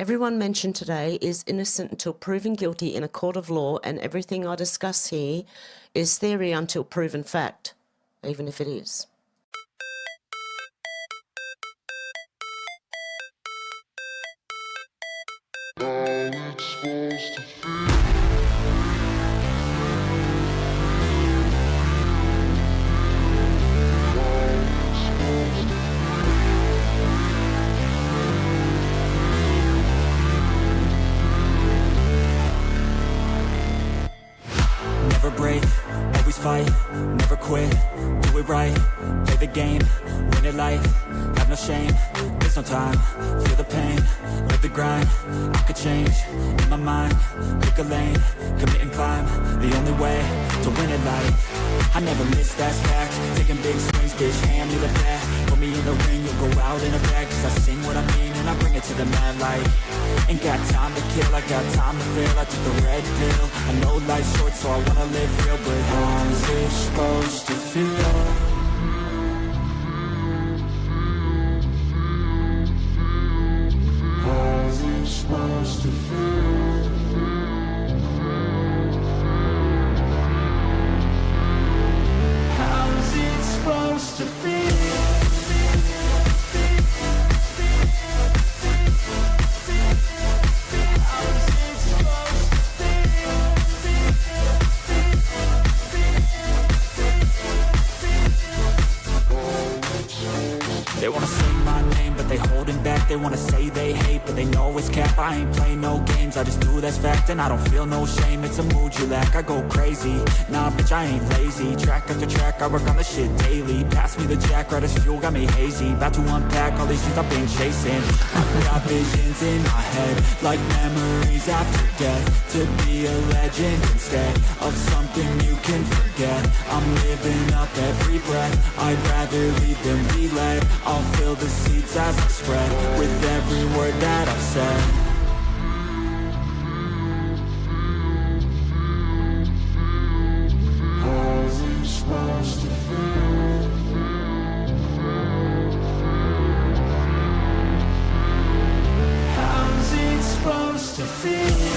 Everyone mentioned today is innocent until proven guilty in a court of law, and everything I discuss here is theory until proven fact, even if it is. Never break, always fight, never quit, do it right, play the game, win it life, have no shame, there's no time, feel the pain, live the grind, I could change, in my mind, pick a lane, commit and climb, the only way to win it life, I never miss, that's fact, taking big swings, bitch, hand me the bat, put me in the ring, you'll go out in a bag, cause I sing what I mean and I bring it to the mad light. Ain't got time to kill, I got time to feel. I took the red pill, I know life's short so I wanna live real. But how's it supposed to feel? How's it supposed to feel? How's it supposed to feel? They wanna say my name, but they holding back. They wanna say they hate, but they know it's cap. I ain't play no games, I just do that's fact. And I don't feel no shame, it's a mood you lack. I go crazy, nah bitch I ain't lazy. Track after track, I work on the shit daily. Pass me the jack, right as fuel, got me hazy. About to unpack all these things I've been chasing. I've got visions in my head, like memories after death. To be a legend instead of something you can forget. I'm living up every breath, I'd rather lead than be led. I'll fill the seats as I spread with every word that I've said. How's it supposed to feel? How's it supposed to feel?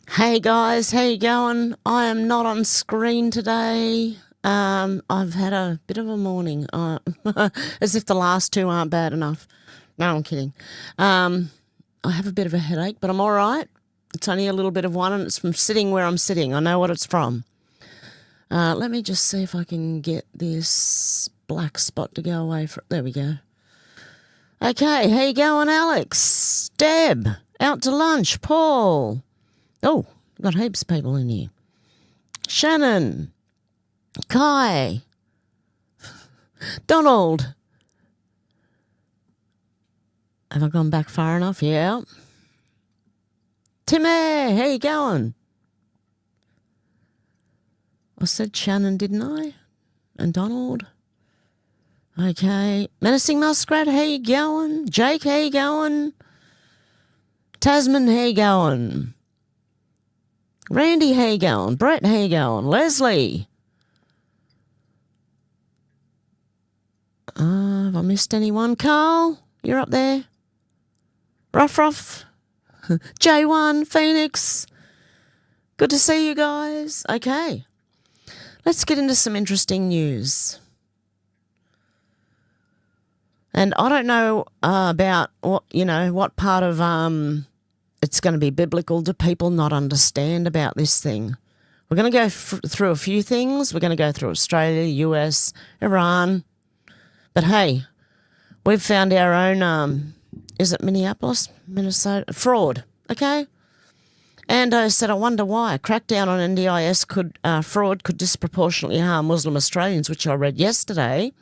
Hey guys, how you going? I am not on screen today. I've had a bit of a morning, as if the last two aren't bad enough. No, I'm kidding. I have a bit of a headache, but I'm all right. It's only a little bit of one, and it's from sitting where I'm sitting. I know what it's from. Let me just see if I can get this black spot to go away. There we go. Okay, how you going, Alex? Deb, out to lunch. Paul. Oh, got heaps of people in here. Shannon. Kai. Donald. Have I gone back far enough? Yeah. Timmy, how you going? I said Shannon, didn't I? And Donald. Okay. Menacing Muskrat, how you going? Jake, how you going? Tasman, how you going? Randy, how you going? Brett, how you going? Leslie. Have I missed anyone? Carl, you're up there. Ruff. J1, Phoenix. Good to see you guys. Okay. Let's get into some interesting news. And I don't know about what part of it's going to be biblical. Do people not understand about this thing? We're going to go through a few things. We're going to go through Australia, US, Iran. But hey, we've found our own, is it Minneapolis, Minnesota? Fraud, okay? Ando said, I wonder why. A crackdown on NDIS fraud could disproportionately harm Muslim Australians, which I read yesterday.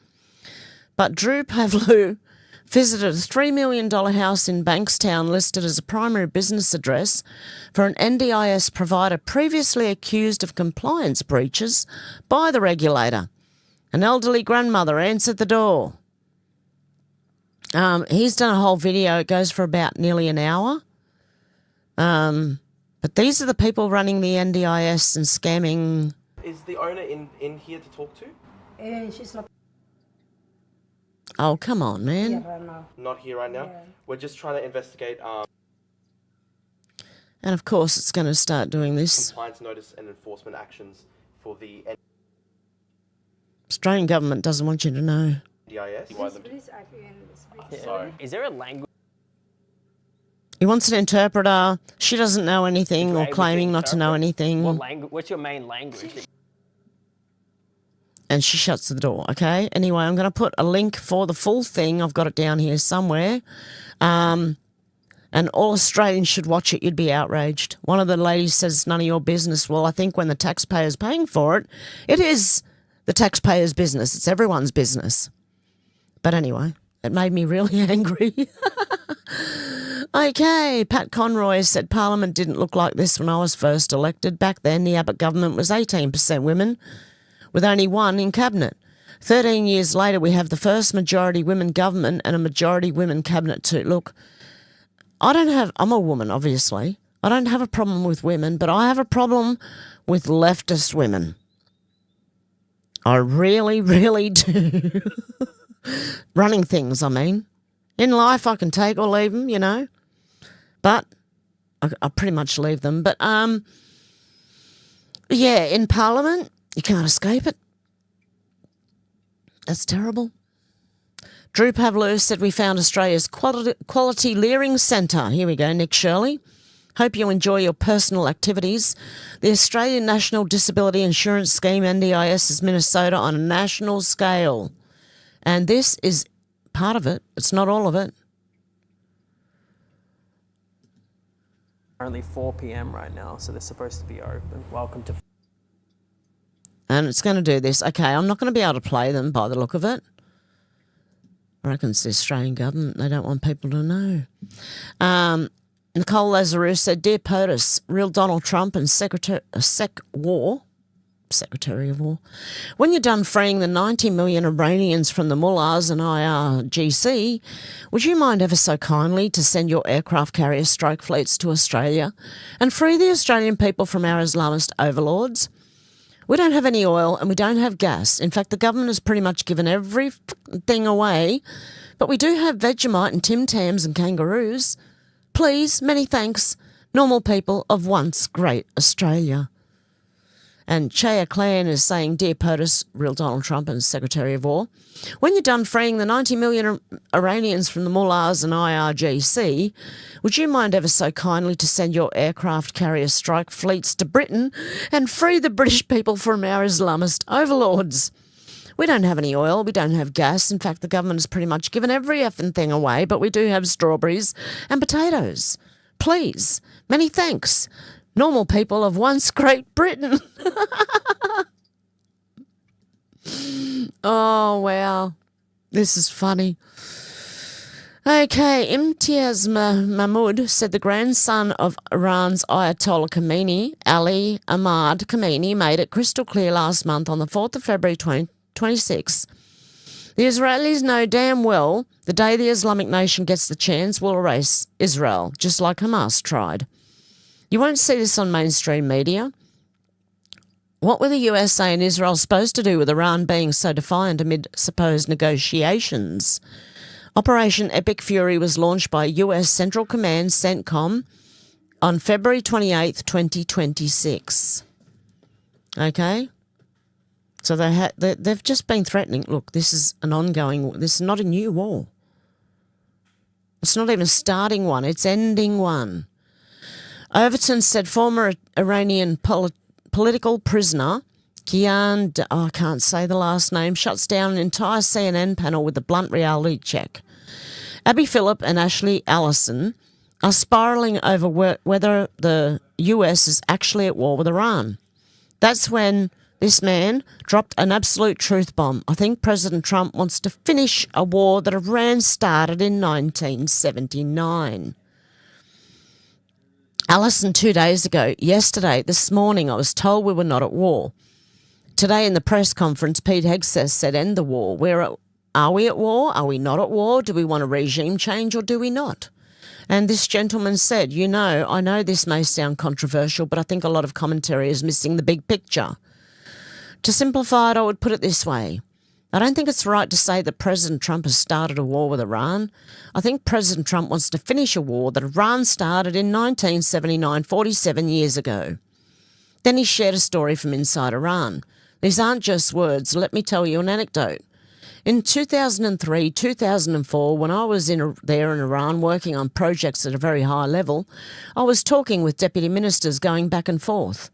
But Drew Pavlou visited a $3 million house in Bankstown listed as a primary business address for an NDIS provider previously accused of compliance breaches by the regulator. An elderly grandmother answered the door. He's done a whole video. It goes for about nearly an hour. But these are the people running the NDIS and scamming. Is the owner in here to talk to? She's not Oh, come on, man. here right now. Not here right now? Yeah. We're just trying to investigate And of course, it's going to start doing this. compliance notice and enforcement actions for the Australian government doesn't want you to know. NDIS. Please, I can speak. Sorry. Is there a language? He wants an interpreter. She doesn't know anything or able to claiming not to know interpret? anything. What language? What's your main language? And she shuts the door, okay? Anyway, I'm going to put a link for the full thing. I've got it down here somewhere. And all Australians should watch it. You'd be outraged. One of the ladies says, none of your business. Well, I think when the taxpayer's paying for it, it is the taxpayer's business. It's everyone's business. But anyway, it made me really angry. Okay, Pat Conroy said Parliament didn't look like this when I was first elected. Back then, the Abbott government was 18% women, with only one in cabinet. 13 years later, we have the first majority women government and a majority women cabinet too. Look, I'm a woman, obviously. I don't have a problem with women, but I have a problem with leftist women. I really, really do. Running things, I mean. In life, I can take or leave them, you know. But I pretty much leave them. But, yeah, in Parliament, you can't escape it. That's terrible. Drew Pavlou said we found Australia's quality Leering Centre. Here we go, Nick Shirley. Hope you enjoy your personal activities. The Australian National Disability Insurance Scheme, NDIS, is Minnesota on a national scale. And this is part of it. It's not all of it. Only 4 p.m. right now, so they're supposed to be open. Welcome to. And it's going to do this. Okay, I'm not going to be able to play them by the look of it. I reckon it's the Australian government. They don't want people to know. Nicole Lazarou said, Dear POTUS, real Donald Trump and Secretary of War, when you're done freeing the 90 million Iranians from the mullahs and IRGC, would you mind ever so kindly to send your aircraft carrier strike fleets to Australia and free the Australian people from our Islamist overlords? We don't have any oil and we don't have gas. In fact, the government has pretty much given everything away, but we do have Vegemite and Tim Tams and kangaroos. Please, many thanks, normal people of once great Australia. And Chaya Clan is saying, Dear POTUS, real Donald Trump and Secretary of War, when you're done freeing the 90 million Iranians from the mullahs and IRGC, would you mind ever so kindly to send your aircraft carrier strike fleets to Britain and free the British people from our Islamist overlords? We don't have any oil, we don't have gas. In fact, the government has pretty much given every effing thing away, but we do have strawberries and potatoes. Please, many thanks. Normal people of once Great Britain. Oh, wow. This is funny. Okay, Imtiaz Mahmoud said the grandson of Iran's Ayatollah Khamenei, Ali Ahmad Khamenei, made it crystal clear last month on the 4th of February 2026. The Israelis know damn well the day the Islamic nation gets the chance will erase Israel, just like Hamas tried. You won't see this on mainstream media. What were the USA and Israel supposed to do with Iran being so defiant amid supposed negotiations? Operation Epic Fury was launched by US Central Command, CENTCOM, on February 28th, 2026. Okay? So they've just been threatening, look, this is an ongoing, this is not a new war. It's not even starting one, it's ending one. Overton said former Iranian political prisoner Kian, I can't say the last name, shuts down an entire CNN panel with a blunt reality check. Abby Phillip and Ashley Allison are spiralling over whether the US is actually at war with Iran. That's when this man dropped an absolute truth bomb. I think President Trump wants to finish a war that Iran started in 1979. Alison, 2 days ago, yesterday, this morning, I was told we were not at war. Today in the press conference, Pete Hegseth said, end the war. Are we at war? Are we not at war? Do we want a regime change or do we not? And this gentleman said, I know this may sound controversial, but I think a lot of commentary is missing the big picture. To simplify it, I would put it this way. I don't think it's right to say that President Trump has started a war with Iran. I think President Trump wants to finish a war that Iran started in 1979, 47 years ago. Then he shared a story from inside Iran. These aren't just words. Let me tell you an anecdote. In 2003, 2004, when I was there in Iran working on projects at a very high level, I was talking with deputy ministers going back and forth.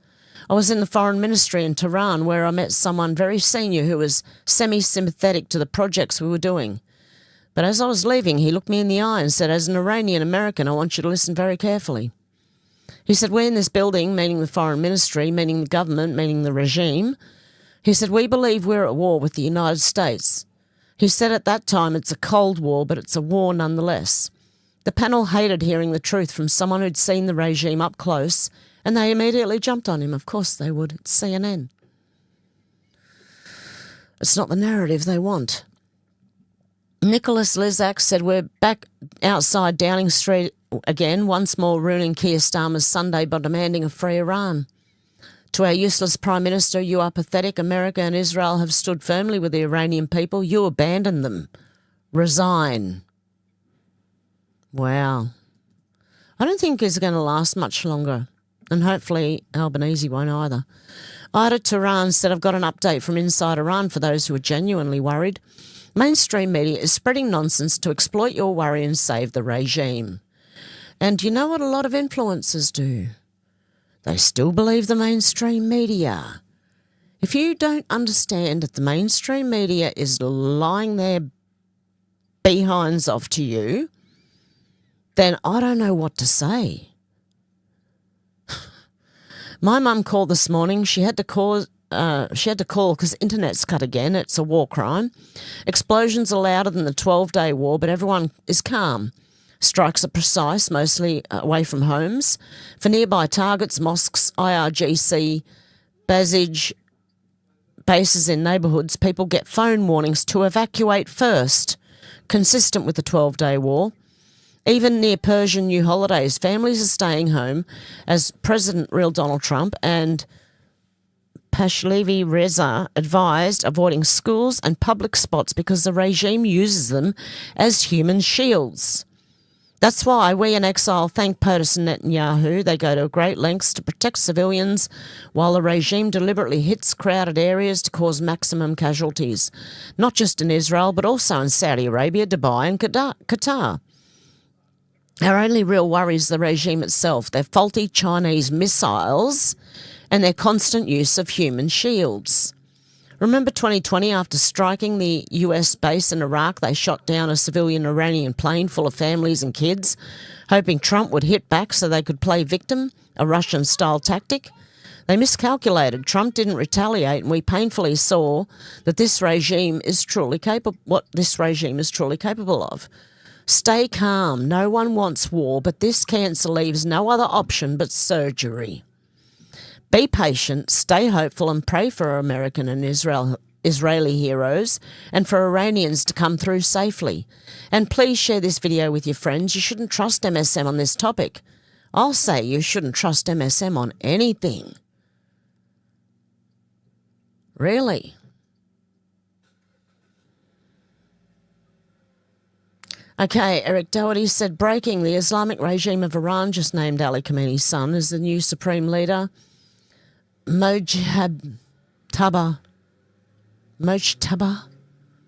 I was in the foreign ministry in Tehran where I met someone very senior who was semi-sympathetic to the projects we were doing. But as I was leaving, he looked me in the eye and said, as an Iranian American, I want you to listen very carefully. He said, we're in this building, meaning the foreign ministry, meaning the government, meaning the regime. He said, we believe we're at war with the United States. He said at that time it's a Cold War, but it's a war nonetheless. The panel hated hearing the truth from someone who'd seen the regime up close, and they immediately jumped on him. Of course they would. It's CNN. It's not the narrative they want. Nicholas Lizak said, we're back outside Downing Street again, once more ruining Keir Starmer's Sunday by demanding a free Iran. To our useless Prime Minister, you are pathetic. America and Israel have stood firmly with the Iranian people. You abandoned them. Resign. Wow. I don't think it's going to last much longer. And hopefully Albanese won't either. Ida Tehran said, I've got an update from inside Iran for those who are genuinely worried. Mainstream media is spreading nonsense to exploit your worry and save the regime. And you know what a lot of influencers do? They still believe the mainstream media. If you don't understand that the mainstream media is lying their behinds off to you, then I don't know what to say. My mum called this morning. She had to call because internet's cut again. It's a war crime. Explosions are louder than the 12-day war, but everyone is calm. Strikes are precise, mostly away from homes. For nearby targets, mosques, IRGC, bases in neighbourhoods, people get phone warnings to evacuate first, consistent with the 12-day war. Even near Persian New Holidays, families are staying home as President real Donald Trump and Pahlavi Reza advised avoiding schools and public spots because the regime uses them as human shields. That's why we in exile thank POTUS and Netanyahu. They go to great lengths to protect civilians while the regime deliberately hits crowded areas to cause maximum casualties, not just in Israel but also in Saudi Arabia, Dubai and Qatar. Our only real worry is the regime itself, their faulty Chinese missiles and their constant use of human shields. Remember 2020, after striking the US base in Iraq, they shot down a civilian Iranian plane full of families and kids, hoping Trump would hit back so they could play victim, a Russian-style tactic. They miscalculated. Trump didn't retaliate, and we painfully saw that this regime is truly capable. What this regime is truly capable of. Stay calm. No one wants war, but this cancer leaves no other option but surgery. Be patient, stay hopeful and pray for American and Israeli heroes and for Iranians to come through safely. And please share this video with your friends. You shouldn't trust MSM on this topic. I'll say you shouldn't trust MSM on anything. Really. Okay, Eric Doherty said, breaking, the Islamic regime of Iran just named Ali Khamenei's son as the new supreme leader. Mojtaba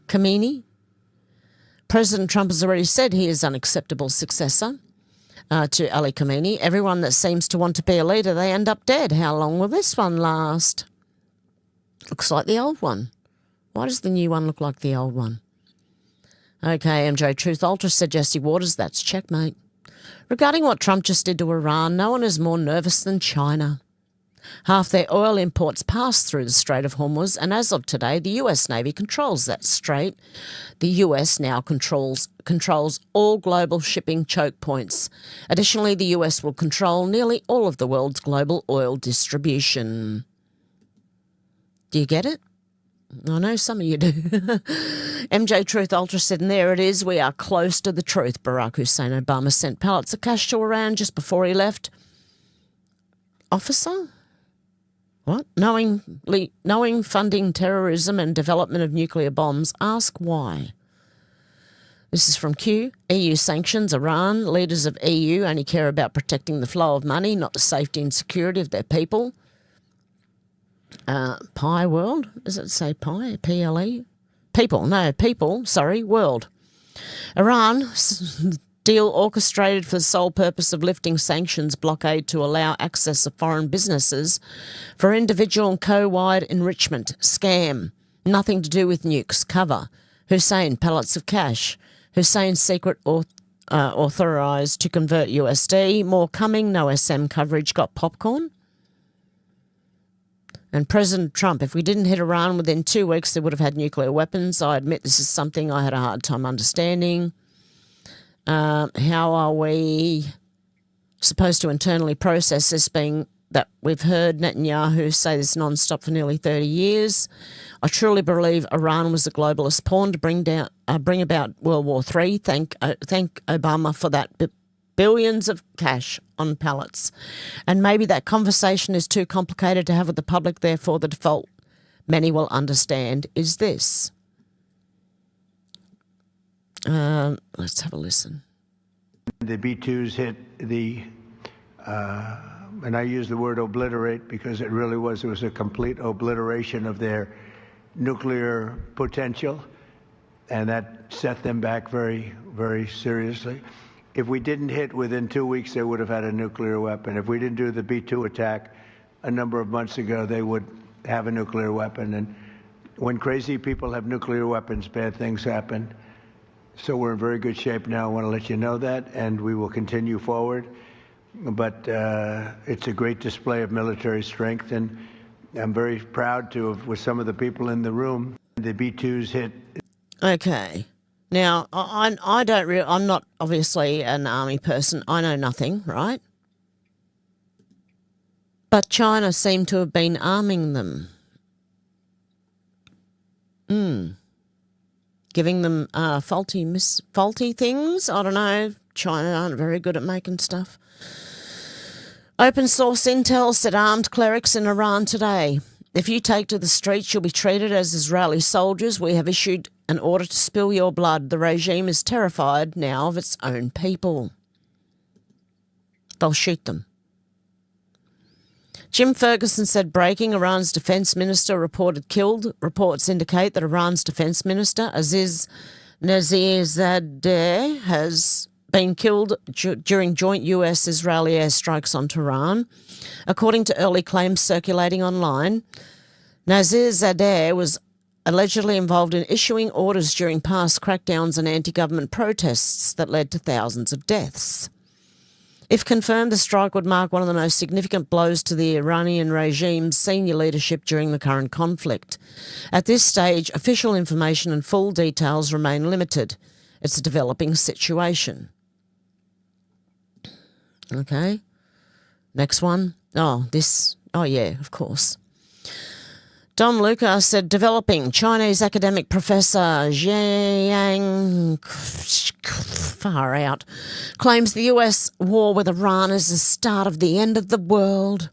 Khamenei. President Trump has already said he is unacceptable successor to Ali Khamenei. Everyone that seems to want to be a leader, they end up dead. How long will this one last? Looks like the old one. Why does the new one look like the old one? Okay, MJ Truth Ultra said Jesse Waters, that's checkmate. Regarding what Trump just did to Iran, no one is more nervous than China. Half their oil imports pass through the Strait of Hormuz, and as of today, the US Navy controls that strait. The US now controls all global shipping choke points. Additionally, the US will control nearly all of the world's global oil distribution. Do you get it? I know some of you do. MJ Truth Ultra said, and there it is, we are close to the truth. Barack Hussein Obama sent pallets of cash to Iran just before he left. Officer? What? Knowing funding terrorism and development of nuclear bombs, ask why. This is from Q. EU sanctions Iran. Leaders of EU only care about protecting the flow of money, not the safety and security of their people. Pi World? Does it say Pi? PLE? People. No, people. Sorry, world. Iran deal orchestrated for the sole purpose of lifting sanctions blockade to allow access of foreign businesses for individual and co-wide enrichment. Scam. Nothing to do with nukes. Cover. Hussein, pallets of cash. Hussein secret authorised to convert USD. More coming. No SM coverage. Got popcorn. And President Trump, if we didn't hit Iran within 2 weeks, they would have had nuclear weapons. I admit this is something I had a hard time understanding. How are we supposed to internally process this, being that we've heard Netanyahu say this non-stop for nearly 30 years? I truly believe Iran was a globalist pawn to bring about World War III. Thank Obama for that. Billions of cash on pallets. And maybe that conversation is too complicated to have with the public, therefore the default many will understand is this. Let's have a listen. The B-2s hit the, and I use the word obliterate because it was a complete obliteration of their nuclear potential, and that set them back very, very seriously. If we didn't hit within 2 weeks, they would have had a nuclear weapon. If we didn't do the B-2 attack a number of months ago, they would have a nuclear weapon. And when crazy people have nuclear weapons, bad things happen. So we're in very good shape now. I want to let you know that, and we will continue forward. But it's a great display of military strength, and I'm very proud to have, with some of the people in the room, the B-2s hit. Okay. Now, I'm not obviously an army person. I know nothing, right? But China seemed to have been arming them. Giving them faulty things. I don't know. China aren't very good at making stuff. Open source intel said armed clerics in Iran today. If you take to the streets, you'll be treated as Israeli soldiers. We have issued an order to spill your blood. The regime is terrified now of its own people. They'll shoot them. Jim Ferguson said breaking, Iran's defence minister reported killed. Reports indicate that Iran's defence minister, Aziz Nazirzadeh, has been killed during joint US-Israeli airstrikes on Tehran. According to early claims circulating online, Nazirzadeh was allegedly involved in issuing orders during past crackdowns and anti-government protests that led to thousands of deaths. If confirmed, the strike would mark one of the most significant blows to the Iranian regime's senior leadership during the current conflict. At this stage, official information and full details remain limited. It's a developing situation. Okay. Next one. Oh, yeah, of course. Don Luca said, developing. Chinese academic professor Zhang, far out, claims the US war with Iran is the start of the end of the world.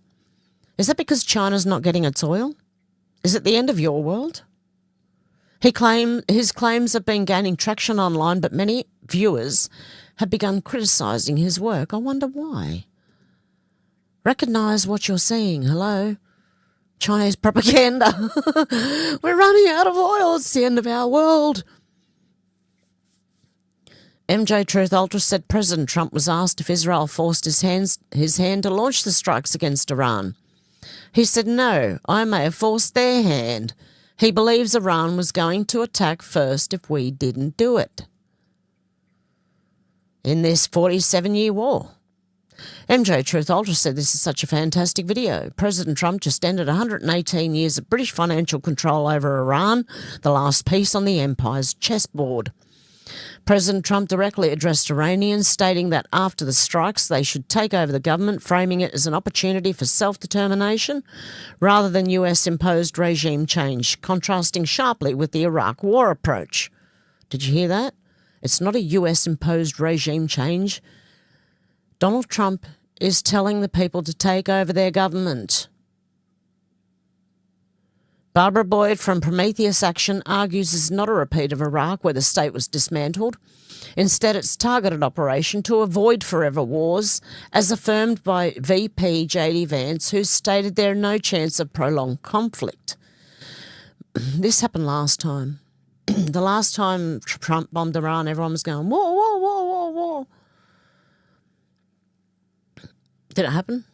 Is that because China's not getting its oil? Is it the end of your world? His claims have been gaining traction online, but many viewers have begun criticising his work. I wonder why. Recognise what you're seeing. Hello? Chinese propaganda. We're running out of oil. It's the end of our world. MJ Truth Ultra said President Trump was asked if Israel forced his hand to launch the strikes against Iran. He said, no, I may have forced their hand. He believes Iran was going to attack first if we didn't do it. in this 47-year war. MJ Truth Ultra said this is such a fantastic video. President Trump just ended 118 years of British financial control over Iran, the last piece on the empire's chessboard. President Trump directly addressed Iranians, stating that after the strikes they should take over the government, framing it as an opportunity for self-determination rather than US-imposed regime change, contrasting sharply with the Iraq war approach. Did you hear that? It's not a US-imposed regime change. Donald Trump is telling the people to take over their government. Barbara Boyd from Prometheus Action argues this is not a repeat of Iraq, where the state was dismantled. Instead, it's a targeted operation to avoid forever wars, as affirmed by VP J.D. Vance, who stated there is no chance of prolonged conflict. This happened last time. The last time Trump bombed Iran, everyone was going, war, war, war, war, war. Did it happen?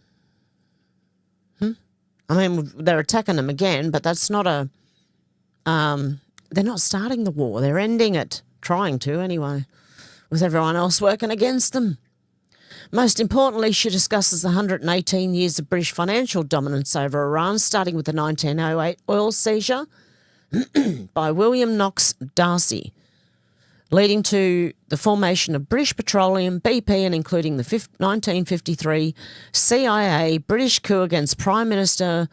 I mean, they're attacking them again, but that's not a... they're not starting the war. They're ending it. Trying to, anyway, with everyone else working against them. Most importantly, she discusses the 118 years of British financial dominance over Iran, starting with the 1908 oil seizure by William Knox Darcy, leading to the formation of British Petroleum, BP, and including the 1953 CIA British coup against Prime Minister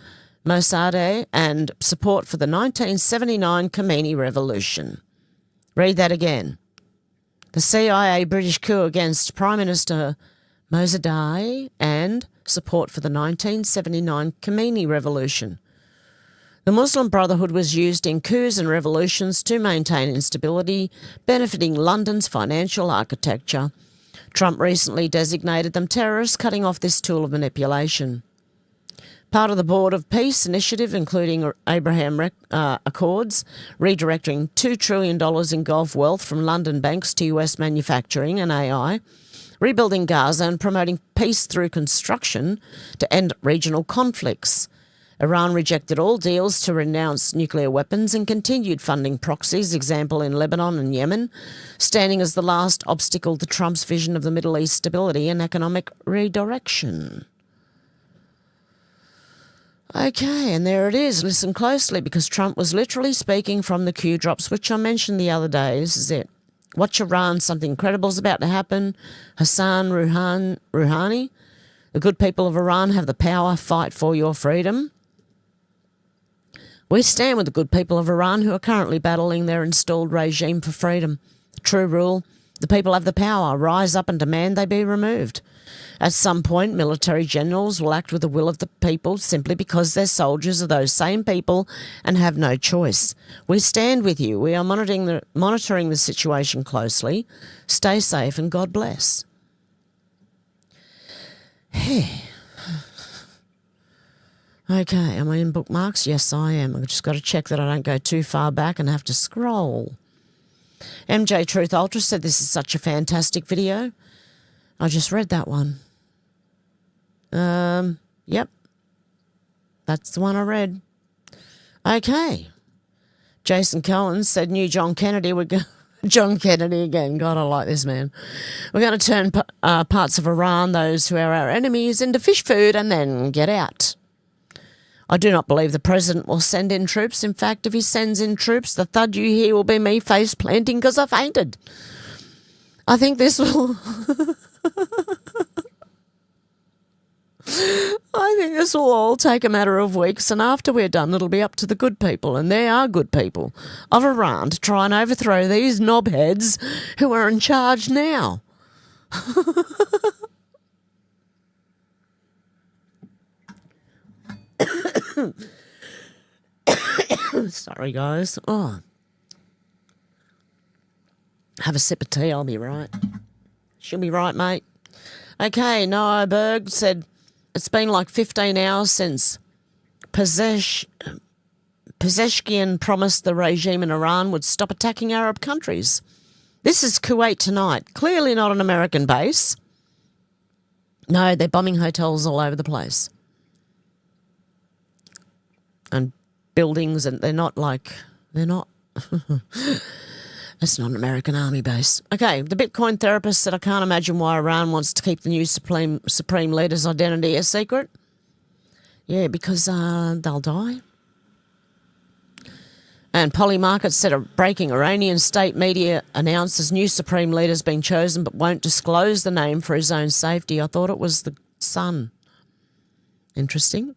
Mossadegh and support for the 1979 Khomeini Revolution. Read that again. The CIA British coup against Prime Minister Mossadegh and support for the 1979 Khomeini Revolution. The Muslim Brotherhood was used in coups and revolutions to maintain instability, benefiting London's financial architecture. Trump recently designated them terrorists, cutting off this tool of manipulation. Part of the Board of Peace Initiative, including Abraham Accords, redirecting $2 trillion in Gulf wealth from London banks to US manufacturing and AI, rebuilding Gaza and promoting peace through construction to end regional conflicts. Iran rejected all deals to renounce nuclear weapons and continued funding proxies, example in Lebanon and Yemen, standing as the last obstacle to Trump's vision of the Middle East stability and economic redirection. Okay, and there it is. Listen closely, because Trump was literally speaking from the Q drops, which I mentioned the other day. This is it. Watch Iran, something incredible is about to happen. Hassan Rouhani, the good people of Iran have the power, fight for your freedom. We stand with the good people of Iran who are currently battling their installed regime for freedom. True rule, the people have the power, rise up and demand they be removed. At some point, military generals will act with the will of the people simply because their soldiers are those same people and have no choice. We stand with you. We are monitoring the situation closely. Stay safe and God bless. Hey. Okay, am I in bookmarks? Yes, I am. I've just got to check that I don't go too far back and have to scroll. MJ Truth Ultra said this is such a fantastic video. I just read that one. Yep. That's the one I read. Okay. Jason Cohen said new John Kennedy would go... John Kennedy again. God, I like this man. We're going to turn parts of Iran, those who are our enemies, into fish food and then get out. I do not believe the president will send in troops. In fact, if he sends in troops, the thud you hear will be me face planting because I fainted. I think this will... I think this will all take a matter of weeks, and after we're done, it'll be up to the good people, and there are good people, of Iran to try and overthrow these knobheads who are in charge now. Sorry, guys. Oh. Have a sip of tea, I'll be right. She'll be right, mate. Okay, Noah Berg said, it's been like 15 hours since Pezeshkian promised the regime in Iran would stop attacking Arab countries. This is Kuwait tonight. Clearly not an American base. No, they're bombing hotels all over the place. And buildings, and they're not... That's not an American army base. Okay, the Bitcoin therapist said, I can't imagine why Iran wants to keep the new supreme leader's identity a secret. Yeah, because they'll die. And Polymarket said, breaking Iranian state media announces new supreme leader's been chosen but won't disclose the name for his own safety. I thought it was the son. Interesting.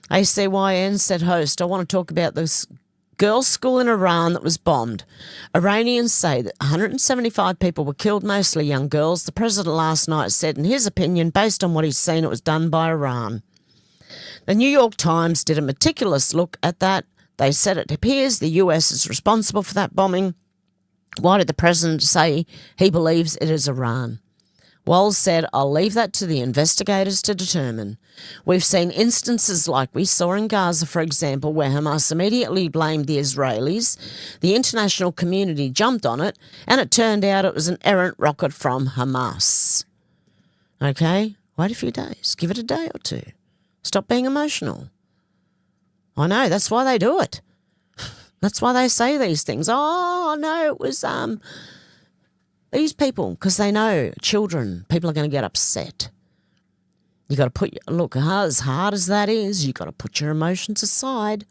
ACYN said, host, I want to talk about this girls' school in Iran that was bombed. Iranians say that 175 people were killed, mostly young girls. The president last night said, in his opinion, based on what he's seen, it was done by Iran. The New York Times did a meticulous look at that. They said it appears the US is responsible for that bombing. Why did the president say he believes it is Iran? Walls said, I'll leave that to the investigators to determine. We've seen instances like we saw in Gaza, for example, where Hamas immediately blamed the Israelis. The international community jumped on it, and it turned out it was an errant rocket from Hamas. Okay? Wait a few days. Give it a day or two. Stop being emotional. I know, that's why they do it. That's why they say these things. Oh, no, it was these people, because they know children, people are going to get upset. You got to look, as hard as that is, you got to put your emotions aside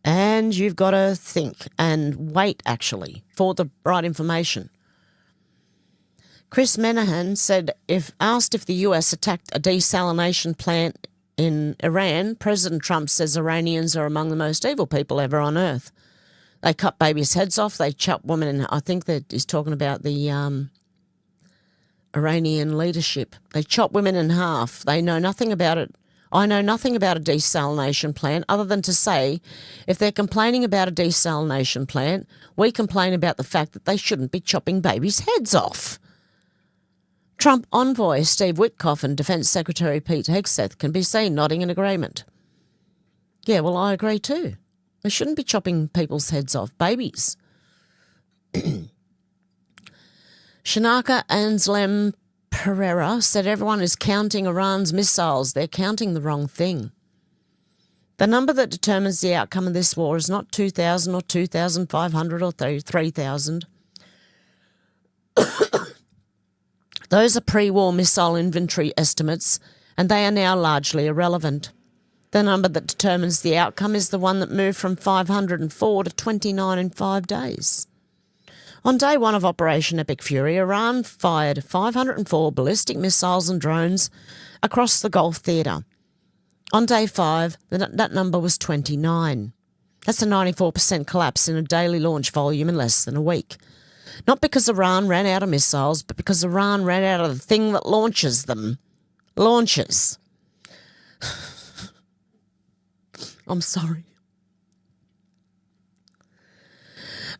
and you've got to think and wait, actually, for the right information. Chris Menahan said, if asked if the US attacked a desalination plant in Iran, President Trump says Iranians are among the most evil people ever on earth. They cut babies' heads off. They chop women in. I think that he's talking about the Iranian leadership. They chop women in half. They know nothing about it. I know nothing about a desalination plant other than to say if they're complaining about a desalination plant, we complain about the fact that they shouldn't be chopping babies' heads off. Trump envoy Steve Witkoff and Defence Secretary Pete Hegseth can be seen nodding in agreement. Yeah, well, I agree too. They shouldn't be chopping people's heads off, babies. Shanaka Anslem Pereira said everyone is counting Iran's missiles. They're counting the wrong thing. The number that determines the outcome of this war is not 2,000 or 2,500 or 3,000. Those are pre-war missile inventory estimates, and they are now largely irrelevant. The number that determines the outcome is the one that moved from 504 to 29 in 5 days. On day one of Operation Epic Fury, Iran fired 504 ballistic missiles and drones across the Gulf theatre. On day 5, that number was 29. That's a 94% collapse in a daily launch volume in less than a week. Not because Iran ran out of missiles, but because Iran ran out of the thing that launches them. Launches. I'm sorry.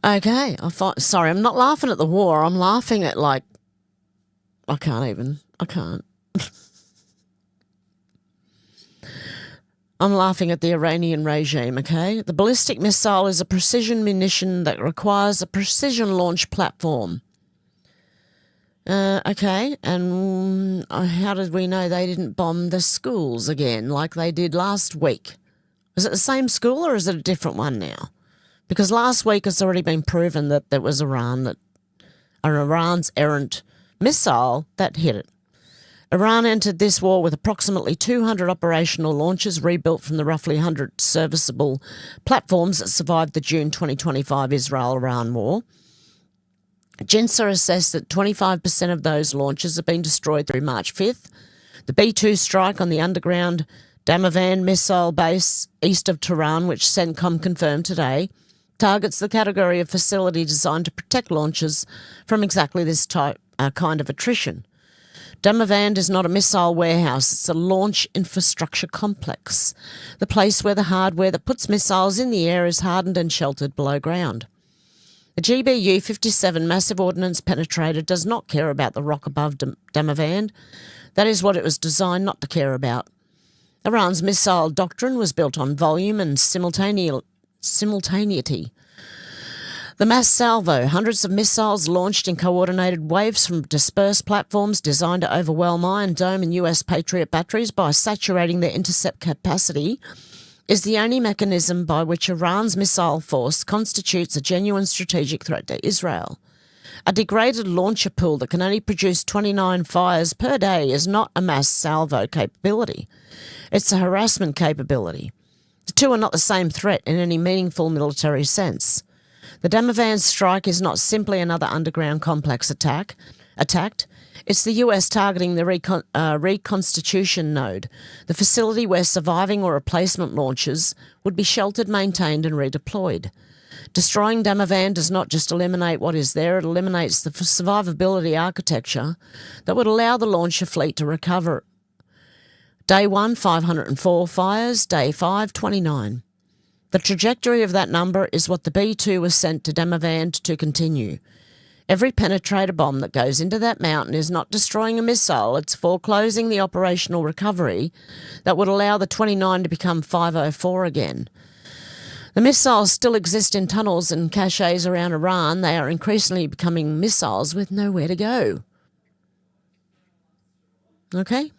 Okay, sorry, I'm not laughing at the war. I'm laughing at, like, I can't. I'm laughing at the Iranian regime, okay? The ballistic missile is a precision munition that requires a precision launch platform. Okay, and how did we know they didn't bomb the schools again like they did last week? Is it the same school or is it a different one now? Because last week it's already been proven that there was Iran's errant missile that hit it. Iran entered this war with approximately 200 operational launches rebuilt from the roughly 100 serviceable platforms that survived the June 2025 Israel-Iran war. GINSA assessed that 25% of those launches have been destroyed through March 5th. The B-2 strike on the underground Damavand missile base east of Tehran, which CENTCOM confirmed today, targets the category of facility designed to protect launches from exactly this kind of attrition. Damavand is not a missile warehouse, it's a launch infrastructure complex, the place where the hardware that puts missiles in the air is hardened and sheltered below ground. The GBU-57 massive ordnance penetrator does not care about the rock above Damavand. That is what it was designed not to care about. Iran's missile doctrine was built on volume and simultaneity. The mass salvo, hundreds of missiles launched in coordinated waves from dispersed platforms designed to overwhelm Iron Dome and US Patriot batteries by saturating their intercept capacity is the only mechanism by which Iran's missile force constitutes a genuine strategic threat to Israel. A degraded launcher pool that can only produce 29 fires per day is not a mass salvo capability. It's a harassment capability. The two are not the same threat in any meaningful military sense. The Damavan strike is not simply another underground complex attacked. It's the US targeting the reconstitution node, the facility where surviving or replacement launchers would be sheltered, maintained and redeployed. Destroying Damavan does not just eliminate what is there, it eliminates the survivability architecture that would allow the launcher fleet to recover. Day 1, 504 fires. Day 5, 29. The trajectory of that number is what the B-2 was sent to Damavan to continue. Every penetrator bomb that goes into that mountain is not destroying a missile, it's foreclosing the operational recovery that would allow the 29 to become 504 again. The missiles still exist in tunnels and caches around Iran. They are increasingly becoming missiles with nowhere to go. Okay?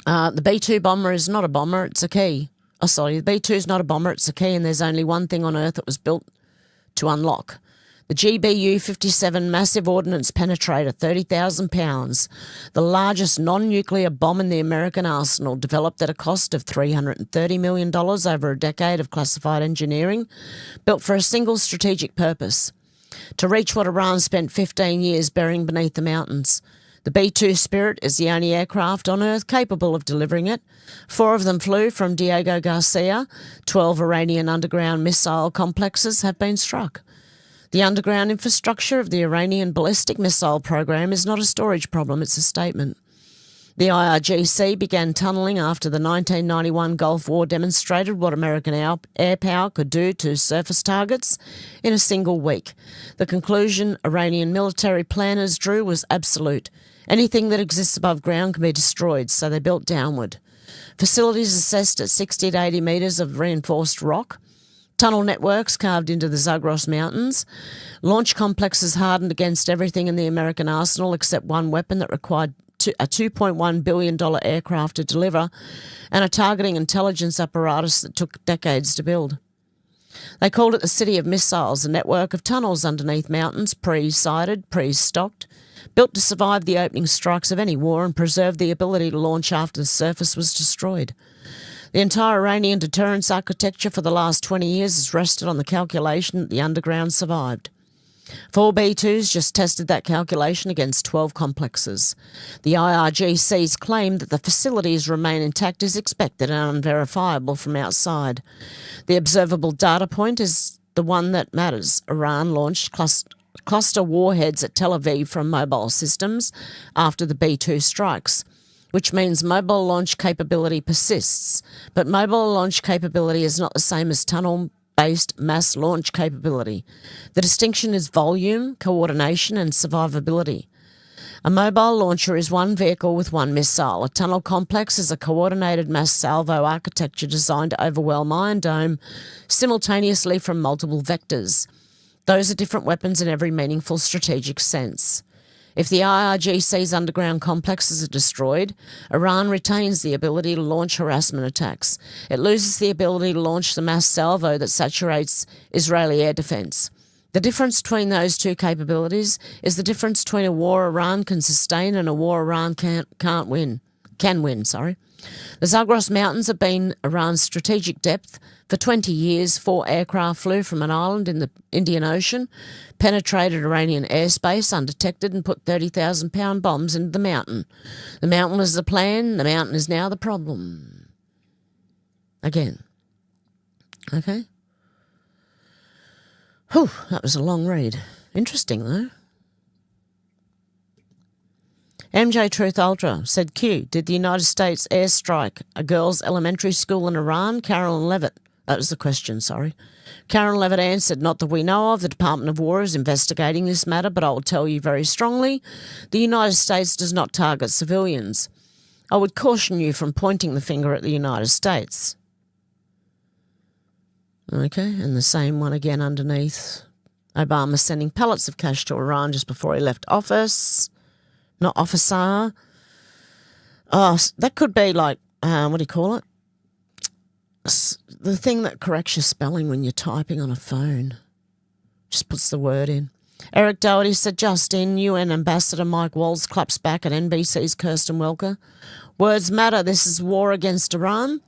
The B-2 bomber is not a bomber, it's a key. The B-2 is not a bomber, it's a key, and there's only one thing on Earth that was built to unlock. The GBU-57 massive ordnance penetrator, 30,000 pounds, the largest non-nuclear bomb in the American arsenal, developed at a cost of $330 million over a decade of classified engineering, built for a single strategic purpose, to reach what Iran spent 15 years burying beneath the mountains. The B-2 Spirit is the only aircraft on Earth capable of delivering it. 4 of them flew from Diego Garcia. 12 Iranian underground missile complexes have been struck. The underground infrastructure of the Iranian ballistic missile program is not a storage problem, it's a statement. The IRGC began tunnelling after the 1991 Gulf War demonstrated what American air power could do to surface targets in a single week. The conclusion Iranian military planners drew was absolute. Anything that exists above ground can be destroyed, so they built downward. Facilities assessed at 60 to 80 metres of reinforced rock. Tunnel networks carved into the Zagros Mountains. Launch complexes hardened against everything in the American arsenal except one weapon that required a $2.1 billion aircraft to deliver, and a targeting intelligence apparatus that took decades to build. They called it the City of Missiles, a network of tunnels underneath mountains, pre-sighted, pre-stocked, built to survive the opening strikes of any war and preserve the ability to launch after the surface was destroyed. The entire Iranian deterrence architecture for the last 20 years has rested on the calculation that the underground survived. 4 B-2s just tested that calculation against 12 complexes. The IRGC's claim that the facilities remain intact is expected and unverifiable from outside. The observable data point is the one that matters. Iran launched cluster warheads at Tel Aviv from mobile systems after the B-2 strikes, which means mobile launch capability persists. But mobile launch capability is not the same as tunnel-based mass launch capability. The distinction is volume, coordination and survivability. A mobile launcher is one vehicle with one missile. A tunnel complex is a coordinated mass salvo architecture designed to overwhelm Iron Dome simultaneously from multiple vectors. Those are different weapons in every meaningful strategic sense. If the IRGC's underground complexes are destroyed, Iran retains the ability to launch harassment attacks. It loses the ability to launch the mass salvo that saturates Israeli air defence. The difference between those two capabilities is the difference between a war Iran can sustain and a war Iran can win. The Zagros Mountains have been Iran's strategic depth. For 20 years, 4 aircraft flew from an island in the Indian Ocean, penetrated Iranian airspace undetected and put 30,000-pound bombs into the mountain. The mountain was the plan, the mountain is now the problem. Again. Okay? Whew, that was a long read. Interesting, though. MJ Truth Ultra said, Q, did the United States airstrike a girls' elementary school in Iran? Carolyn Levitt. That was the question, sorry. Karen Levitt answered, not that we know of. The Department of War is investigating this matter, but I will tell you very strongly, the United States does not target civilians. I would caution you from pointing the finger at the United States. Okay, and the same one again underneath. Obama sending pallets of cash to Iran just before he left office. Not officer. Oh, that could be like what do you call it? The thing that corrects your spelling when you're typing on a phone. Just puts the word in. Eric Doherty said, just in, UN Ambassador Mike Walls claps back at NBC's Kirsten Welker. Words matter. This is war against Iran.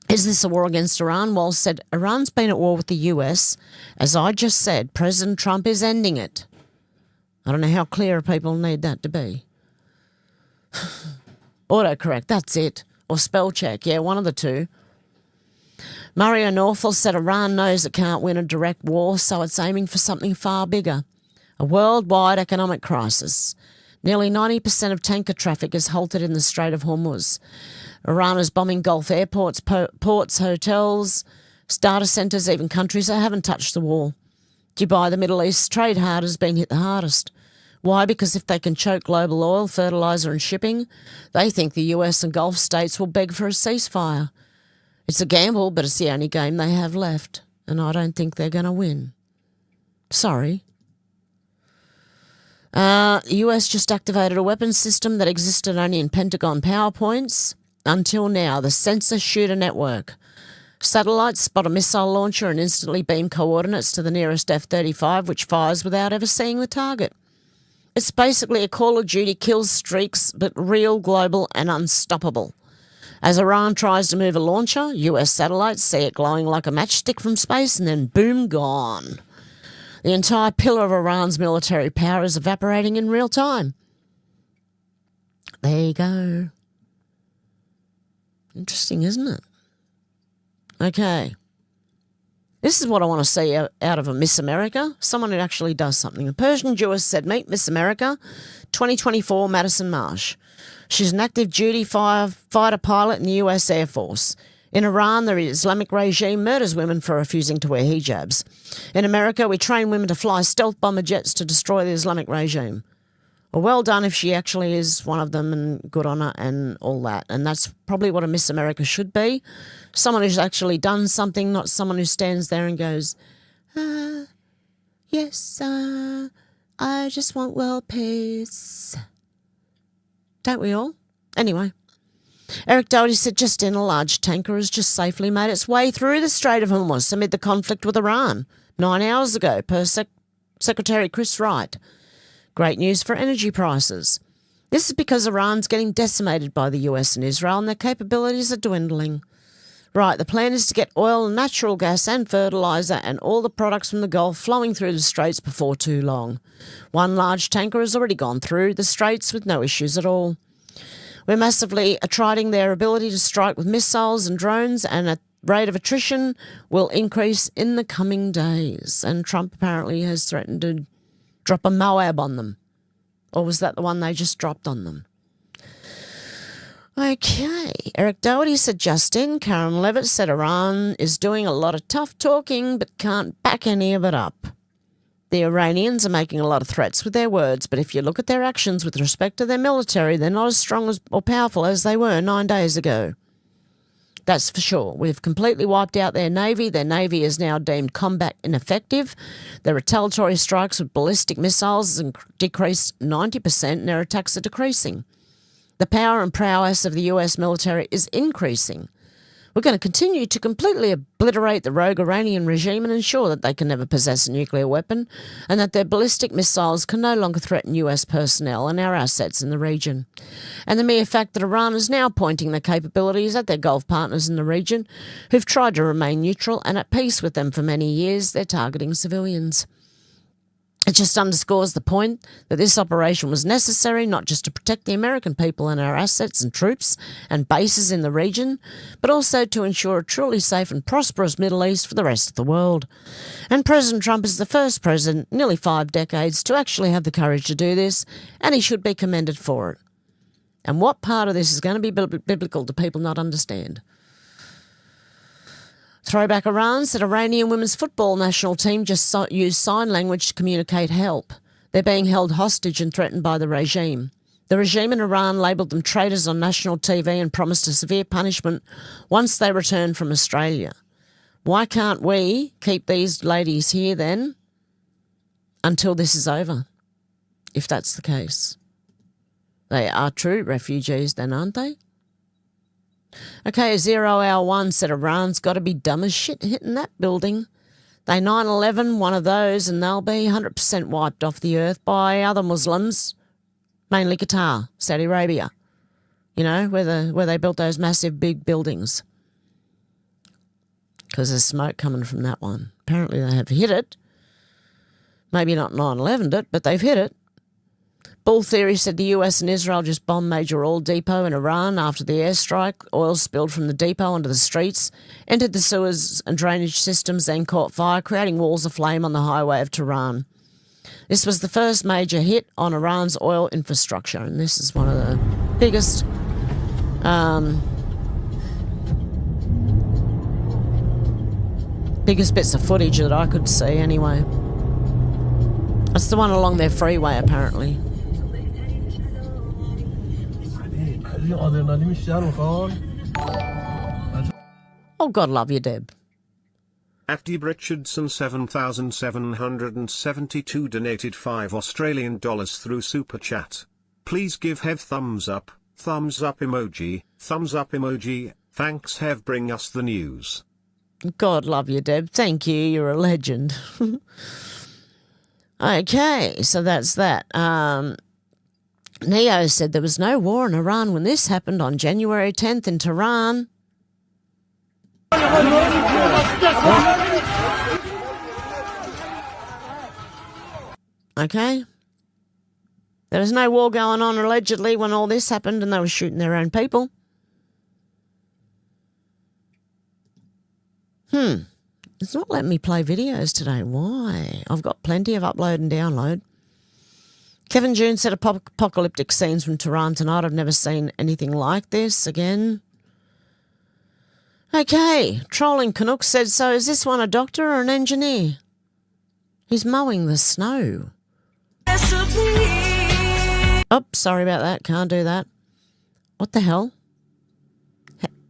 Is this a war against Iran? Walls said, Iran's been at war with the US. As I just said, President Trump is ending it. I don't know how clear people need that to be. Autocorrect, that's it. Or spell check, yeah, one of the two. Mario Northall said Iran knows it can't win a direct war, so it's aiming for something far bigger. A worldwide economic crisis. Nearly 90% of tanker traffic is halted in the Strait of Hormuz. Iran is bombing Gulf airports, ports, hotels, data centres, even countries that haven't touched the war. Dubai, the Middle East, trade hard has been hit the hardest. Why? Because if they can choke global oil, fertiliser and shipping, they think the US and Gulf states will beg for a ceasefire. It's a gamble, but it's the only game they have left, and I don't think they're going to win. Sorry. The US just activated a weapons system that existed only in Pentagon PowerPoints. Until now, the Sensor Shooter Network. Satellites spot a missile launcher and instantly beam coordinates to the nearest F-35, which fires without ever seeing the target. It's basically a Call of Duty kills streaks, but real, global and unstoppable. As Iran tries to move a launcher, US satellites see it glowing like a matchstick from space and then boom, gone. The entire pillar of Iran's military power is evaporating in real time. There you go. Interesting, isn't it? Okay. This is what I want to see out of a Miss America, someone who actually does something. A Persian Jewess said, meet Miss America, 2024, Madison Marsh. She's an active duty fighter pilot in the US Air Force. In Iran, the Islamic regime murders women for refusing to wear hijabs. In America, we train women to fly stealth bomber jets to destroy the Islamic regime. Well done if she actually is one of them, and good on her and all that. And that's probably what a Miss America should be. Someone who's actually done something, not someone who stands there and goes, yes, I just want world peace. Don't we all? Anyway. Eric Doherty said, just in, a large tanker has just safely made its way through the Strait of Hormuz amid the conflict with Iran 9 hours ago, per Secretary Chris Wright. Great news for energy prices. This is because Iran's getting decimated by the US and Israel and their capabilities are dwindling. Right, the plan is to get oil, natural gas and fertiliser and all the products from the Gulf flowing through the straits before too long. One large tanker has already gone through the straits with no issues at all. We're massively attriting their ability to strike with missiles and drones, and a rate of attrition will increase in the coming days. And Trump apparently has threatened to drop a Moab on them. Or was that the one they just dropped on them? Okay. Eric Doherty said, Justin. Karen Levitt said Iran is doing a lot of tough talking but can't back any of it up. The Iranians are making a lot of threats with their words, but if you look at their actions with respect to their military, they're not as strong or powerful as they were 9 days ago. That's for sure. We've completely wiped out their navy. Their navy is now deemed combat ineffective. Their retaliatory strikes with ballistic missiles have decreased 90% and their attacks are decreasing. The power and prowess of the US military is increasing. We're going to continue to completely obliterate the rogue Iranian regime and ensure that they can never possess a nuclear weapon and that their ballistic missiles can no longer threaten US personnel and our assets in the region. And the mere fact that Iran is now pointing their capabilities at their Gulf partners in the region who've tried to remain neutral and at peace with them for many years, they're targeting civilians. It just underscores the point that this operation was necessary not just to protect the American people and our assets and troops and bases in the region, but also to ensure a truly safe and prosperous Middle East for the rest of the world. And President Trump is the first president in nearly 5 decades to actually have the courage to do this, and he should be commended for it. And what part of this is going to be biblical do people not understand? Throwback Iran said Iranian women's football national team just used sign language to communicate help. They're being held hostage and threatened by the regime. The regime in Iran labelled them traitors on national TV and promised a severe punishment once they return from Australia. Why can't we keep these ladies here then until this is over, if that's the case? They are true refugees then, aren't they? Okay, 0 Hour 1 said Iran's got to be dumb as shit hitting that building. They 9/11 one of those and they'll be 100% wiped off the earth by other Muslims, mainly Qatar, Saudi Arabia, you know, where they built those massive big buildings. Because there's smoke coming from that one. Apparently they have hit it. Maybe not 9/11'd it, but they've hit it. Bull Theory said the US and Israel just bombed major oil depot in Iran after the airstrike. Oil spilled from the depot onto the streets, entered the sewers and drainage systems, then caught fire, creating walls of flame on the highway of Tehran. This was the first major hit on Iran's oil infrastructure, and this is one of the biggest bits of footage that I could see anyway. That's the one along their freeway, apparently. Oh, God love you, Deb. Deb Richardson 7,772 donated $5 through Super Chat. Please give Hev thumbs up emoji, thanks Hev, bring us the news. God love you, Deb. Thank you, you're a legend. Okay, so that's that. Neo said there was no war in Iran when this happened on January 10th in Tehran. Okay. There was no war going on allegedly when all this happened and they were shooting their own people. It's not letting me play videos today. Why? I've got plenty of upload and download. Kevin June said apocalyptic scenes from Tehran tonight. I've never seen anything like this again. Okay, Trolling Canuck said, so is this one a doctor or an engineer? He's mowing the snow. Oh, sorry about that. Can't do that. What the hell?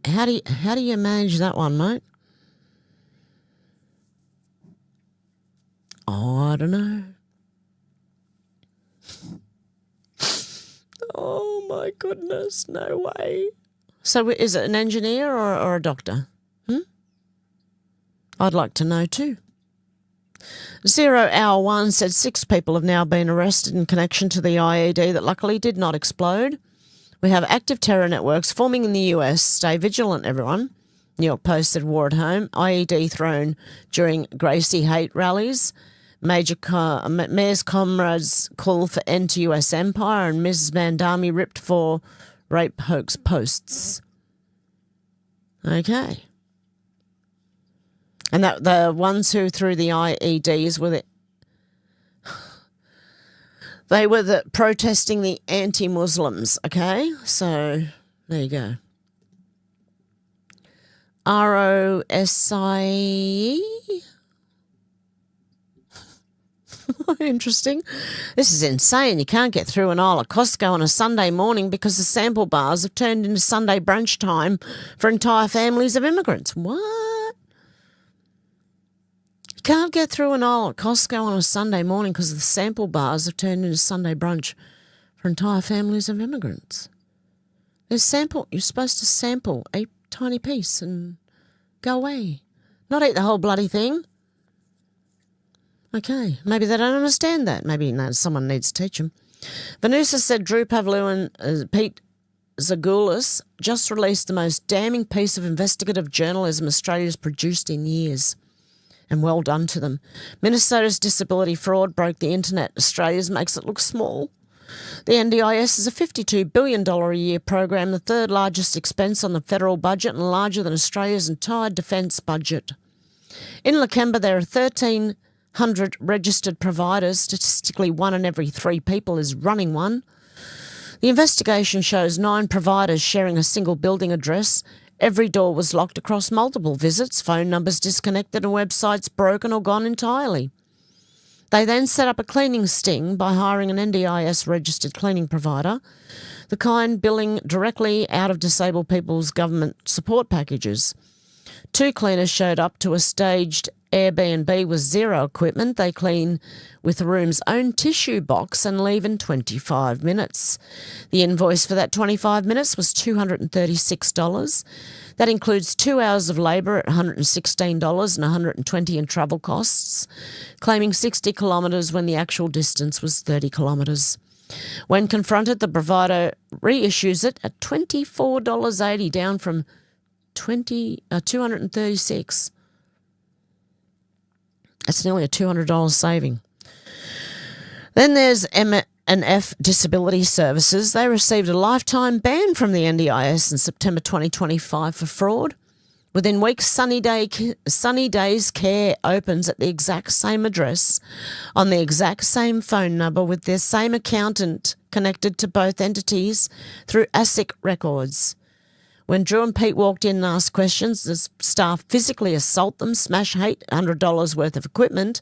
How do you manage that one, mate? Oh, I don't know. Oh, my goodness. No way. So is it an engineer or a doctor? I'd like to know too. 0 Hour 1 said 6 people have now been arrested in connection to the IED that luckily did not explode. We have active terror networks forming in the US. Stay vigilant, everyone. New York Post said war at home. IED thrown during Gracie hate rallies. Mayor's comrades call for end to US empire, and Mrs. Mandami ripped for rape hoax posts. Okay. And that the ones who threw the IEDs were they were protesting the anti-Muslims. Okay, so there you go. ROSIE. Interesting. This is insane. You can't get through an aisle at Costco on a Sunday morning because the sample bars have turned into Sunday brunch time for entire families of immigrants. What? You can't get through an aisle at Costco on a Sunday morning because the sample bars have turned into Sunday brunch for entire families of immigrants. You're supposed to sample a tiny piece and go away. Not eat the whole bloody thing. Okay, maybe they don't understand that. Maybe someone needs to teach them. Venusa said Drew Pavlou and Pete Zagoulis just released the most damning piece of investigative journalism Australia's produced in years. And well done to them. Minnesota's disability fraud broke the internet. Australia's makes it look small. The NDIS is a $52 billion a year program, the third largest expense on the federal budget and larger than Australia's entire defence budget. In Lakemba, there are 1,300 registered providers. Statistically, 1 in every 3 people is running one. The investigation shows 9 providers sharing a single building address. Every door was locked across multiple visits, phone numbers disconnected and websites broken or gone entirely. They then set up a cleaning sting by hiring an NDIS registered cleaning provider, the kind billing directly out of disabled people's government support packages. 2 cleaners showed up to a staged Airbnb with 0 equipment. They clean with the room's own tissue box and leave in 25 minutes. The invoice for that 25 minutes was $236. That includes 2 hours of labour at $116 and $120 in travel costs, claiming 60 kilometres when the actual distance was 30 kilometres. When confronted, the provider reissues it at $24.80, down from $236. That's nearly a $200 saving. Then there's M&F Disability Services. They received a lifetime ban from the NDIS in September 2025 for fraud. Within weeks, Sunny Days Care opens at the exact same address, on the exact same phone number, with their same accountant connected to both entities through ASIC records. When Drew and Pete walked in and asked questions, the staff physically assault them, smash $800 worth of equipment,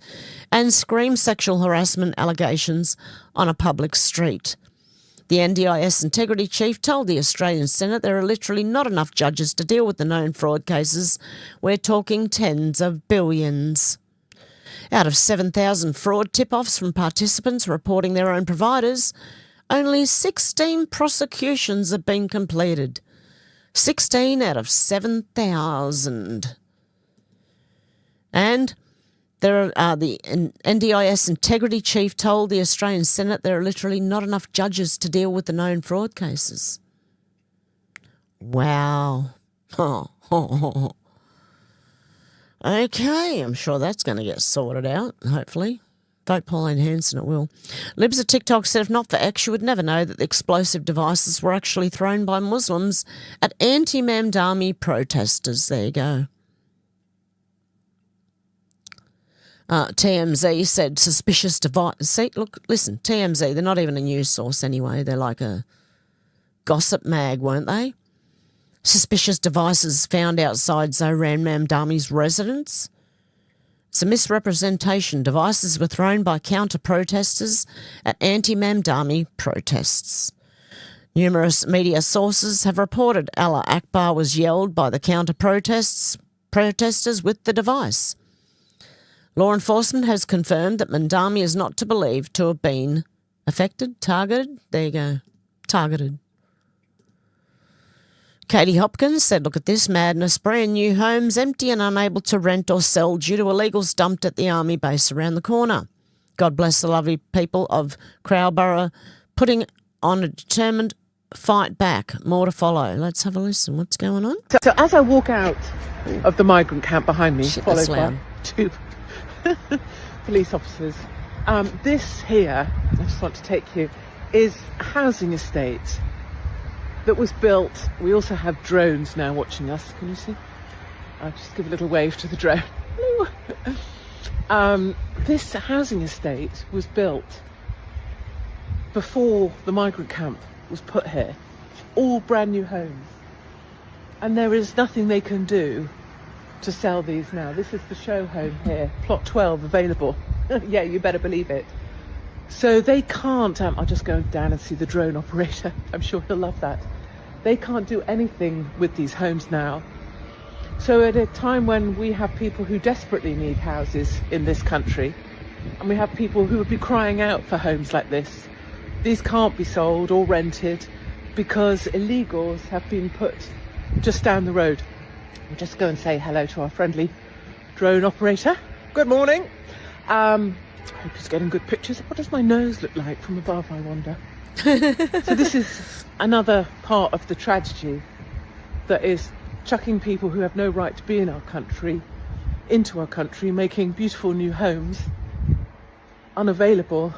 and scream sexual harassment allegations on a public street. The NDIS Integrity Chief told the Australian Senate there are literally not enough judges to deal with the known fraud cases. We're talking tens of billions. Out of 7,000 fraud tip-offs from participants reporting their own providers, only 16 prosecutions have been completed. 16 out of 7,000. And the NDIS Integrity Chief told the Australian Senate there are literally not enough judges to deal with the known fraud cases. Wow. Okay, I'm sure that's going to get sorted out, hopefully. Vote Pauline Hanson, it will. Libs of TikTok said if not for X, you would never know that the explosive devices were actually thrown by Muslims at anti-Mamdani protesters. There you go. TMZ said suspicious device. See, look, listen, TMZ, they're not even a news source anyway. They're like a gossip mag, weren't they? Suspicious devices found outside Zohran Mamdani's residence. It's a misrepresentation. Devices were thrown by counter-protesters at anti-Mamdani protests. Numerous media sources have reported Allah Akbar was yelled by the counter-protesters with the device. Law enforcement has confirmed that Mamdani is not to believe to have been affected, targeted. There you go, targeted. Katie Hopkins said, look at this madness, brand new homes empty and unable to rent or sell due to illegals dumped at the army base around the corner. God bless the lovely people of Crowborough putting on a determined fight back. More to follow. Let's have a listen. What's going on? So as I walk out of the migrant camp behind me, Shit, followed that's by loud. 2 police officers, this here, I just want to take you, is a housing estate that was built. We also have drones now watching us. Can you see? I'll just give a little wave to the drone. This housing estate was built before the migrant camp was put here. All brand new homes. And there is nothing they can do to sell these now. This is the show home here, plot 12 available. Yeah, you better believe it. So they can't, I'll just go down and see the drone operator. I'm sure he'll love that. They can't do anything with these homes now. So at a time when we have people who desperately need houses in this country, and we have people who would be crying out for homes like this, these can't be sold or rented because illegals have been put just down the road. We'll just go and say hello to our friendly drone operator. Good morning. I hope he's getting good pictures. What does my nose look like from above, I wonder? So this is another part of the tragedy that is chucking people who have no right to be in our country into our country, making beautiful new homes unavailable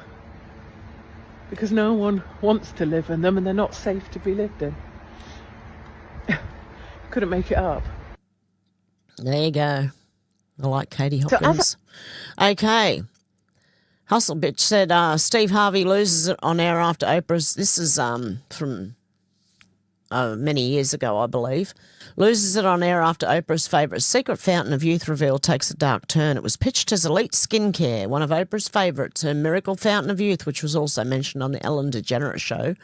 because no one wants to live in them and they're not safe to be lived in. Couldn't make it up. There you go. I like Katie Hopkins. Okay. Hustle Bitch said Steve Harvey loses it on Hour After Oprah's. This is from many years ago, I believe. Loses it on Hour After Oprah's favourite secret fountain of youth reveal takes a dark turn. It was pitched as elite skincare, one of Oprah's favourites, her miracle fountain of youth, which was also mentioned on the Ellen DeGeneres show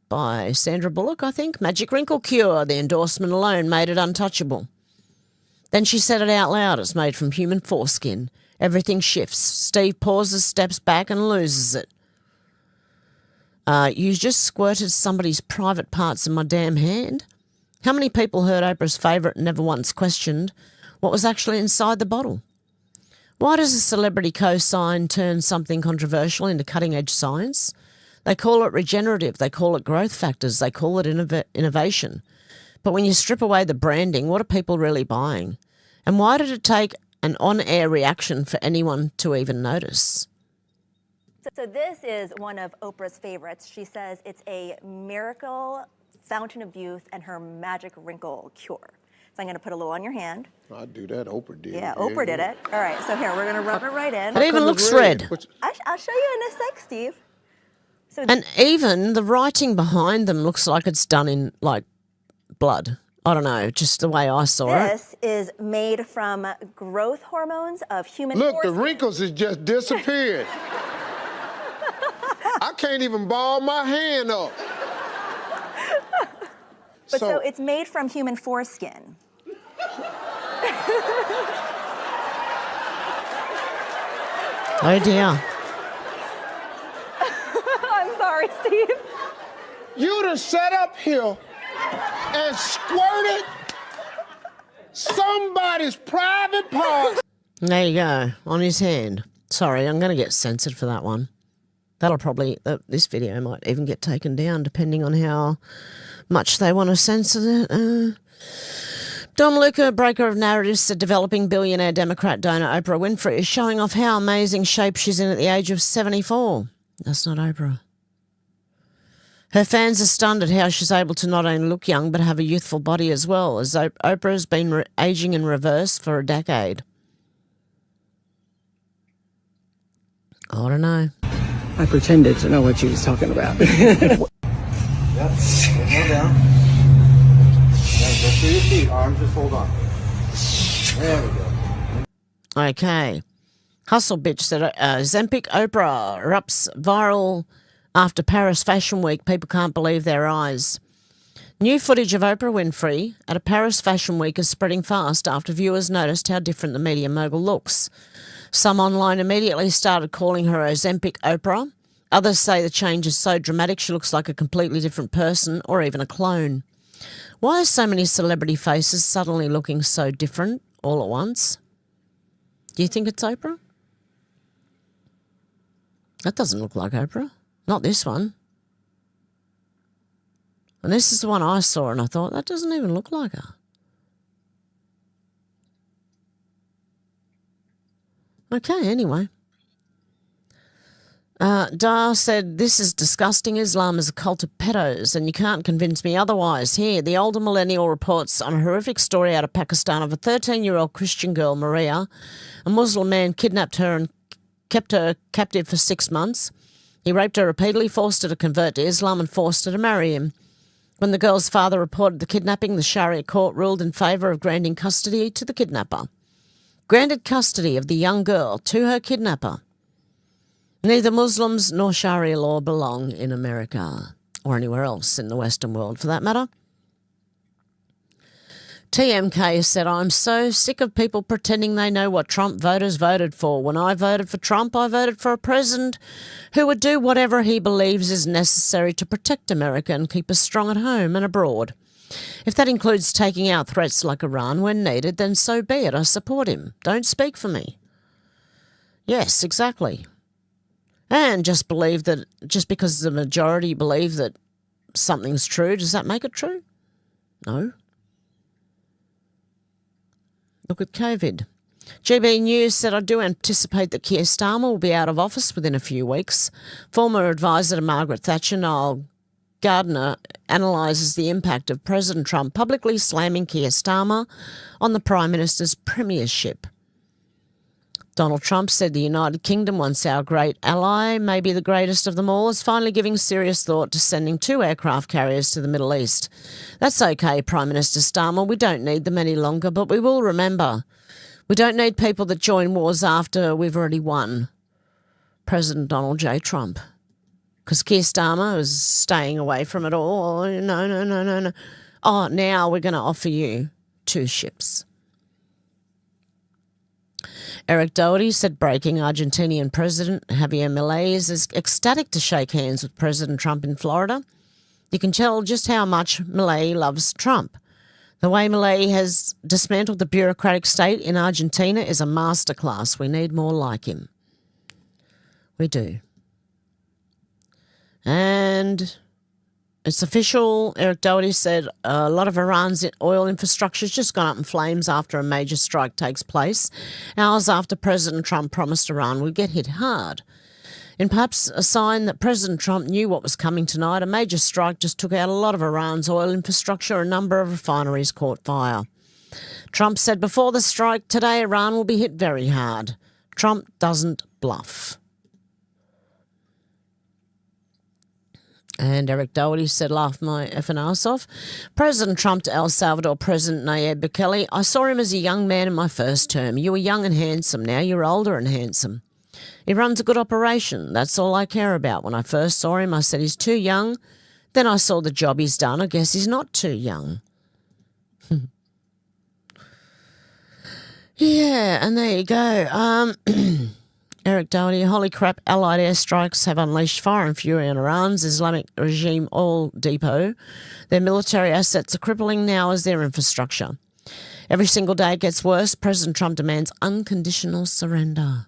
by Sandra Bullock, I think. Magic Wrinkle Cure. The endorsement alone made it untouchable. Then she said it out loud. It's made from human foreskin. Everything shifts. Steve pauses, steps back and loses it. You just squirted somebody's private parts in my damn hand? How many people heard Oprah's favourite and never once questioned what was actually inside the bottle? Why does a celebrity co-sign turn something controversial into cutting-edge science? They call it regenerative. They call it growth factors. They call it innovation. But when you strip away the branding, what are people really buying? And why did it take an on-air reaction for anyone to even notice? So this is one of Oprah's favorites. She says it's a miracle fountain of youth and her magic wrinkle cure. So I'm going to put a little on your hand. I'd do that. Oprah did. Yeah, Oprah did it. All right, so here, we're going to rub it right in. It even looks red. I'll show you in a sec, Steve. So and even the writing behind them looks like it's done in, like, blood. I don't know, just the way I saw it. This is made from growth hormones of human Look, foreskin. the wrinkles has just disappeared. I can't even ball my hand up. But so it's made from human foreskin. Oh dear. I'm sorry, Steve. You'd have sat up here and squirted somebody's private parts. There you go, on his hand. Sorry, I'm going to get censored for that one. That'll probably, this video might even get taken down depending on how much they want to censor it. Don Luca, breaker of narratives, said developing billionaire Democrat donor Oprah Winfrey is showing off how amazing shape she's in at the age of 74. That's not Oprah. Her fans are stunned at how she's able to not only look young but have a youthful body as well, as Oprah has been aging in reverse for a decade. I don't know. I pretended to know what she was talking about. Yep. Go down. Go through your feet. Arms just hold on. There we go. Okay. Hustle Bitch said Zempic Oprah erupts viral after Paris Fashion Week. People can't believe their eyes. New footage of Oprah Winfrey at a Paris Fashion Week is spreading fast after viewers noticed how different the media mogul looks. Some online immediately started calling her Ozempic Oprah. Others say the change is so dramatic she looks like a completely different person or even a clone. Why are so many celebrity faces suddenly looking so different all at once? Do you think it's Oprah? That doesn't look like Oprah. Not this one. And this is the one I saw and I thought, that doesn't even look like her. Okay, anyway. Dar said, this is disgusting. Islam is a cult of pedos and you can't convince me otherwise. Here, the older millennial reports on a horrific story out of Pakistan of a 13-year-old Christian girl, Maria. A Muslim man kidnapped her and kept her captive for 6 months. He raped her repeatedly, forced her to convert to Islam and forced her to marry him. When the girl's father reported the kidnapping, the Sharia court ruled in favour of granting custody to the kidnapper. Granted custody of the young girl to her kidnapper. Neither Muslims nor Sharia law belong in America, or anywhere else in the Western world for that matter. TMK said, I'm so sick of people pretending they know what Trump voters voted for. When I voted for Trump, I voted for a president who would do whatever he believes is necessary to protect America and keep us strong at home and abroad. If that includes taking out threats like Iran when needed, then so be it. I support him. Don't speak for me. Yes, exactly. And just believe that, just because the majority believe that something's true, does that make it true? No. Look at COVID. GB News said, I do anticipate that Keir Starmer will be out of office within a few weeks. Former advisor to Margaret Thatcher, Noel Gardner, analyses the impact of President Trump publicly slamming Keir Starmer on the Prime Minister's premiership. Donald Trump said the United Kingdom, once our great ally, maybe the greatest of them all, is finally giving serious thought to sending 2 aircraft carriers to the Middle East. That's okay, Prime Minister Starmer. We don't need them any longer, but we will remember. We don't need people that join wars after we've already won. President Donald J. Trump. Because Keir Starmer is staying away from it all. No. Oh, now we're going to offer you 2 ships. Eric Doherty said breaking Argentinian President Javier Milei is ecstatic to shake hands with President Trump in Florida. You can tell just how much Milei loves Trump. The way Milei has dismantled the bureaucratic state in Argentina is a masterclass. We need more like him. We do. And it's official. Eric Doherty said a lot of Iran's oil infrastructure has just gone up in flames after a major strike takes place, hours after President Trump promised Iran would get hit hard. In perhaps a sign that President Trump knew what was coming tonight, a major strike just took out a lot of Iran's oil infrastructure. A number of refineries caught fire. Trump said before the strike today, Iran will be hit very hard. Trump doesn't bluff. And Eric Doherty said, laugh my effing ass off. President Trump to El Salvador President Nayib Bukele, I saw him as a young man in my first term. You were young and handsome. Now you're older and handsome. He runs a good operation. That's all I care about. When I first saw him, I said he's too young. Then I saw the job he's done. I guess he's not too young. Yeah, and there you go. Eric Doherty, holy crap, Allied airstrikes have unleashed fire and fury on Iran's Islamic regime oil depot. Their military assets are crippling now as their infrastructure. Every single day it gets worse. President Trump demands unconditional surrender.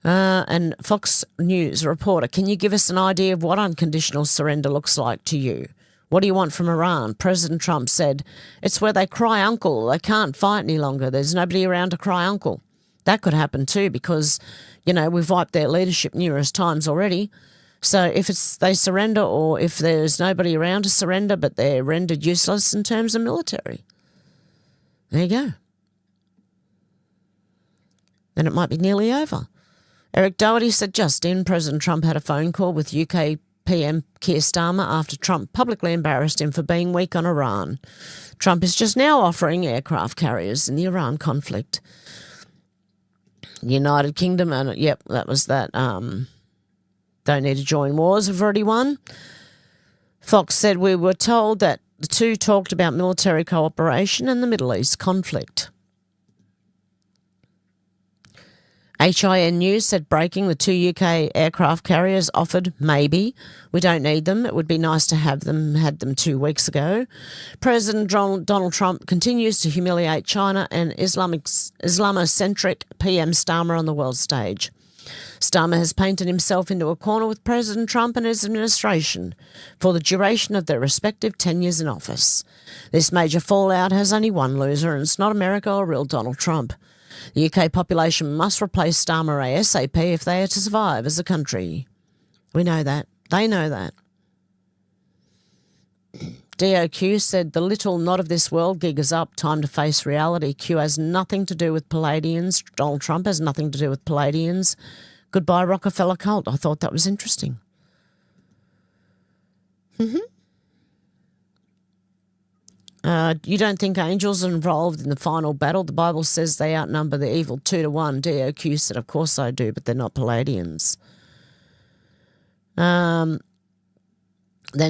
And Fox News reporter, can you give us an idea of what unconditional surrender looks like to you? What do you want from Iran? President Trump said, it's where they cry uncle. They can't fight any longer. There's nobody around to cry uncle. That could happen too because, you know, we've wiped their leadership numerous times already. So if they surrender or if there's nobody around to surrender but they're rendered useless in terms of military, there you go. Then it might be nearly over. Eric Doherty said just in, President Trump had a phone call with UK PM Keir Starmer after Trump publicly embarrassed him for being weak on Iran. Trump is just now offering aircraft carriers in the Iran conflict. United Kingdom, and yep, that was that. Don't need to join wars, have already won. Fox said we were told that the two talked about military cooperation and the Middle East conflict. HIN News said breaking the 2 UK aircraft carriers offered maybe. We don't need them. It would be nice to have them, had them 2 weeks ago. President Donald Trump continues to humiliate China and Islamocentric PM Starmer on the world stage. Starmer has painted himself into a corner with President Trump and his administration for the duration of their respective tenures in office. This major fallout has only one loser, and it's not America or real Donald Trump. The UK population must replace Starmer ASAP if they are to survive as a country. We know that. They know that. DOQ said the little not of this world gig is up. Time to face reality. Q has nothing to do with Palladians. Donald Trump has nothing to do with Palladians. Goodbye, Rockefeller cult. I thought that was interesting. You don't think angels are involved in the final battle? The Bible says they outnumber the evil 2-1. DOQ said, of course I do, but they're not Palladians. Then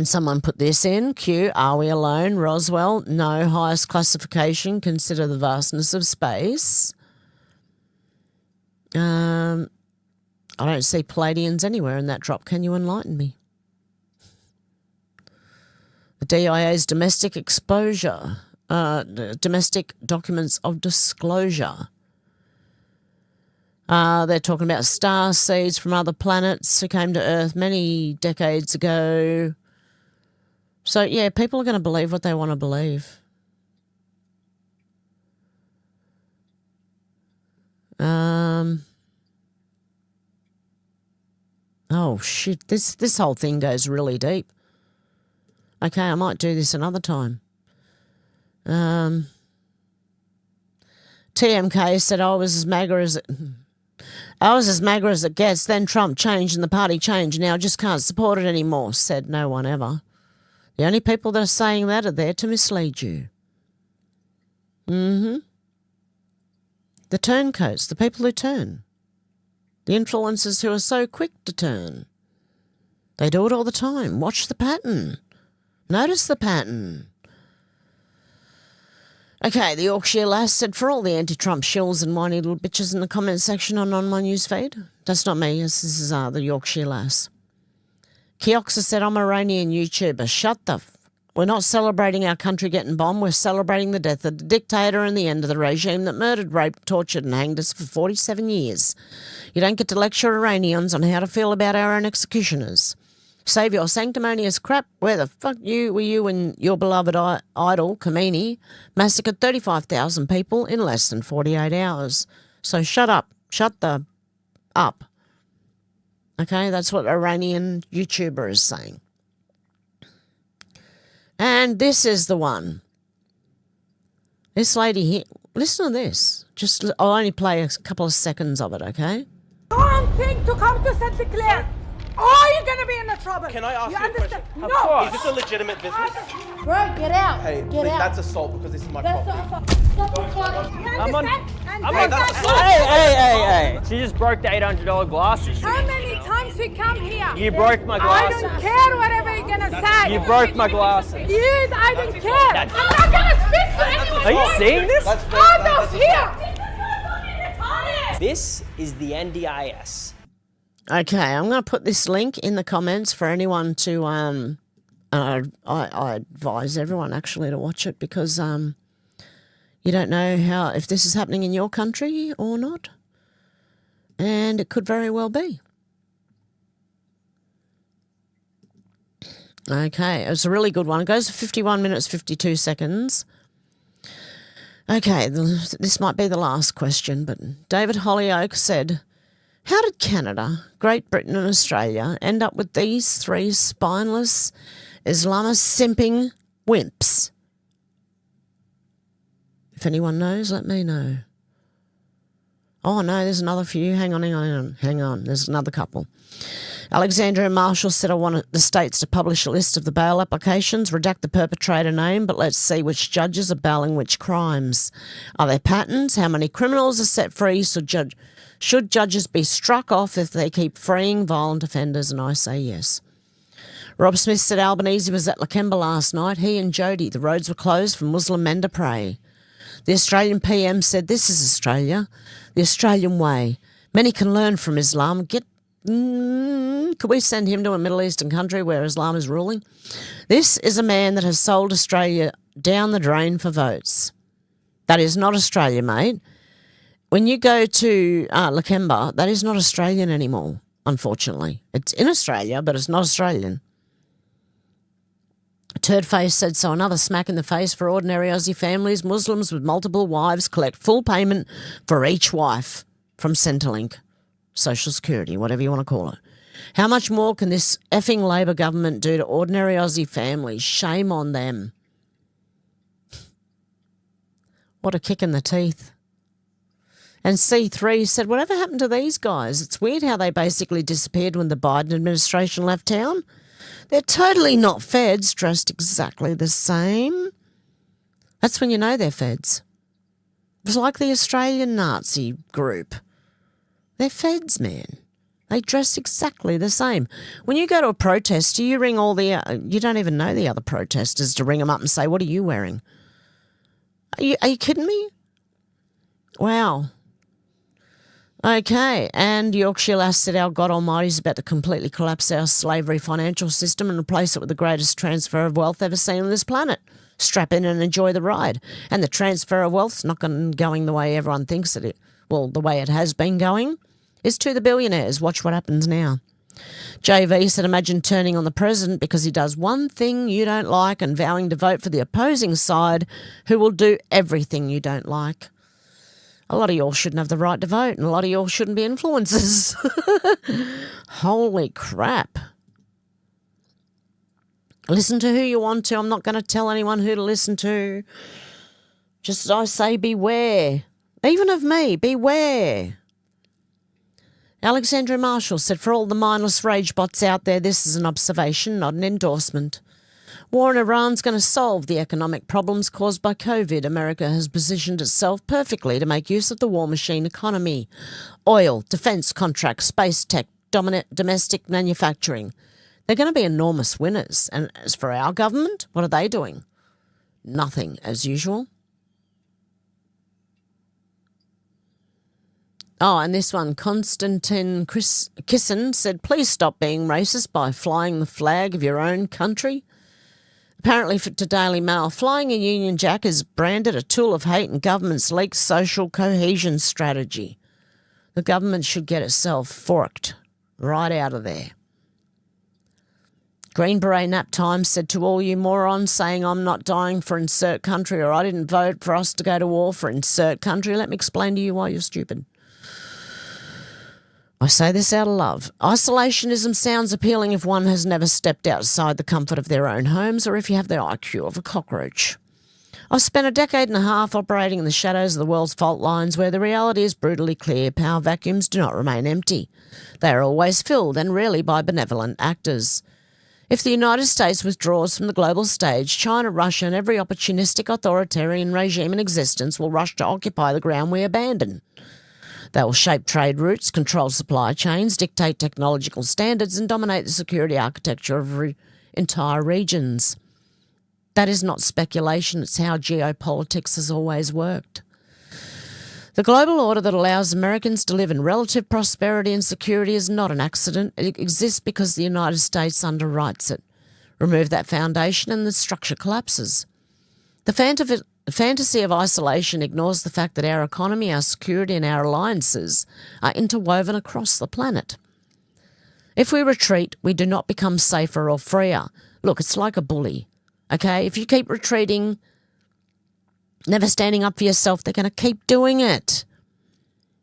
someone put this in. Q, are we alone? Roswell, no. Highest classification, consider the vastness of space. I don't see Palladians anywhere in that drop. Can you enlighten me? The DIA's domestic exposure, domestic documents of disclosure. They're talking about star seeds from other planets who came to Earth many decades ago. So, yeah, people are going to believe what they want to believe. Oh, shit, this whole thing goes really deep. Okay, I might do this another time. TMK said I was as MAGA as it gets. Then Trump changed and the party changed. Now I just can't support it anymore, said no one ever. The only people that are saying that are there to mislead you. The turncoats, the people who turn. The influencers who are so quick to turn. They do it all the time. Watch the pattern. Notice the pattern. Okay, the Yorkshire lass said, for all the anti-Trump shills and whiny little bitches in the comment section on my newsfeed. That's not me. This is the Yorkshire lass. Kioxa said, I'm an Iranian YouTuber. Shut the We're not celebrating our country getting bombed. We're celebrating the death of the dictator and the end of the regime that murdered, raped, tortured and hanged us for 47 years. You don't get to lecture Iranians on how to feel about our own executioners. Save your sanctimonious crap. Where the fuck were you when your beloved idol, Khomeini, massacred 35,000 people in less than 48 hours? So shut up. Shut the up. Okay, that's what Iranian YouTuber is saying. And this is the one. This lady here, listen to this. I'll only play a couple of seconds of it, okay? One thing to come to St. Clair. Are you going to be in the trouble? Can I ask you a understand? question? No. Is this a legitimate business? Bro, get out. Hey, get please, out. that's assault because this is my That's property. Hey. She just broke the $800 glasses. How many times we come here? You broke my glasses. I don't care whatever you're going to say. You broke my glasses. Yes, I don't care. I'm not going to speak to anyone. Are you seeing this? Out of here. This is the NDIS. Okay, I'm going to put this link in the comments for anyone to, I advise everyone actually to watch it because you don't know if this is happening in your country or not. And it could very well be. Okay, it's a really good one. It goes for 51 minutes, 52 seconds. Okay, this might be the last question, but David Hollyoak said, how did Canada, Great Britain and Australia end up with these three spineless Islamist simping wimps? If anyone knows, let me know. Oh, no, there's another few. Hang on. There's another couple. Alexandria Marshall said, I want the states to publish a list of the bail applications, redact the perpetrator name, but let's see which judges are bailing which crimes. Are there patterns? How many criminals are set free? Should judges be struck off if they keep freeing violent offenders? And I say yes. Rob Smith said Albanese was at Lakemba last night. He and Jody, the roads were closed for Muslim men to pray. The Australian PM said, this is Australia, the Australian way. Many can learn from Islam. Could we send him to a Middle Eastern country where Islam is ruling? This is a man that has sold Australia down the drain for votes. That is not Australia, mate. When you go to Lakemba, that is not Australian anymore, unfortunately. It's in Australia, but it's not Australian. Turdface said, so another smack in the face for ordinary Aussie families. Muslims with multiple wives collect full payment for each wife from Centrelink, Social Security, whatever you want to call it. How much more can this effing Labor government do to ordinary Aussie families? Shame on them. What a kick in the teeth. And C3 said, whatever happened to these guys? It's weird how they basically disappeared when the Biden administration left town. They're totally not feds, dressed exactly the same. That's when you know they're feds. It was like the Australian Nazi group. They're feds, man. They dress exactly the same. When you go to a protest, do you ring all the... you don't even know the other protesters to ring them up and say, what are you wearing? Are you kidding me? Wow. Okay, and Yorkshire Lass said our God Almighty is about to completely collapse our slavery financial system and replace it with the greatest transfer of wealth ever seen on this planet. Strap in and enjoy the ride. And the transfer of wealth's not going the way everyone thinks it. Well, the way it has been going is to the billionaires. Watch what happens now. JV said, imagine turning on the president because he does one thing you don't like and vowing to vote for the opposing side who will do everything you don't like. A lot of y'all shouldn't have the right to vote and a lot of y'all shouldn't be influencers. Holy crap. Listen to who you want to. I'm not going to tell anyone who to listen to. Just I say beware. Even of me, beware. Alexandra Marshall said, for all the mindless rage bots out there, this is an observation, not an endorsement. War in Iran's going to solve the economic problems caused by COVID. America has positioned itself perfectly to make use of the war machine economy. Oil, defence contracts, space tech, domestic manufacturing. They're going to be enormous winners. And as for our government, what are they doing? Nothing, as usual. Oh, and this one, Konstantin Kissen said, please stop being racist by flying the flag of your own country. Apparently, to Daily Mail, flying a Union Jack is branded a tool of hate and government's leaked social cohesion strategy. The government should get itself forked right out of there. Green Beret Nap Time said to all you morons saying I'm not dying for insert country or I didn't vote for us to go to war for insert country, let me explain to you why you're stupid. I say this out of love. Isolationism sounds appealing if one has never stepped outside the comfort of their own homes or if you have the IQ of a cockroach. I've spent a decade and a half operating in the shadows of the world's fault lines where the reality is brutally clear. Power vacuums do not remain empty. They are always filled and rarely by benevolent actors. If the United States withdraws from the global stage, China, Russia and every opportunistic authoritarian regime in existence will rush to occupy the ground we abandon. They will shape trade routes, control supply chains, dictate technological standards and dominate the security architecture of entire regions. That is not speculation, it's how geopolitics has always worked. The global order that allows Americans to live in relative prosperity and security is not an accident. It exists because the United States underwrites it. Remove that foundation and the structure collapses. The fantasy of isolation ignores the fact that our economy, our security and our alliances are interwoven across the planet. If we retreat, we do not become safer or freer. Look, it's like a bully. Okay, if you keep retreating, never standing up for yourself, they're going to keep doing it.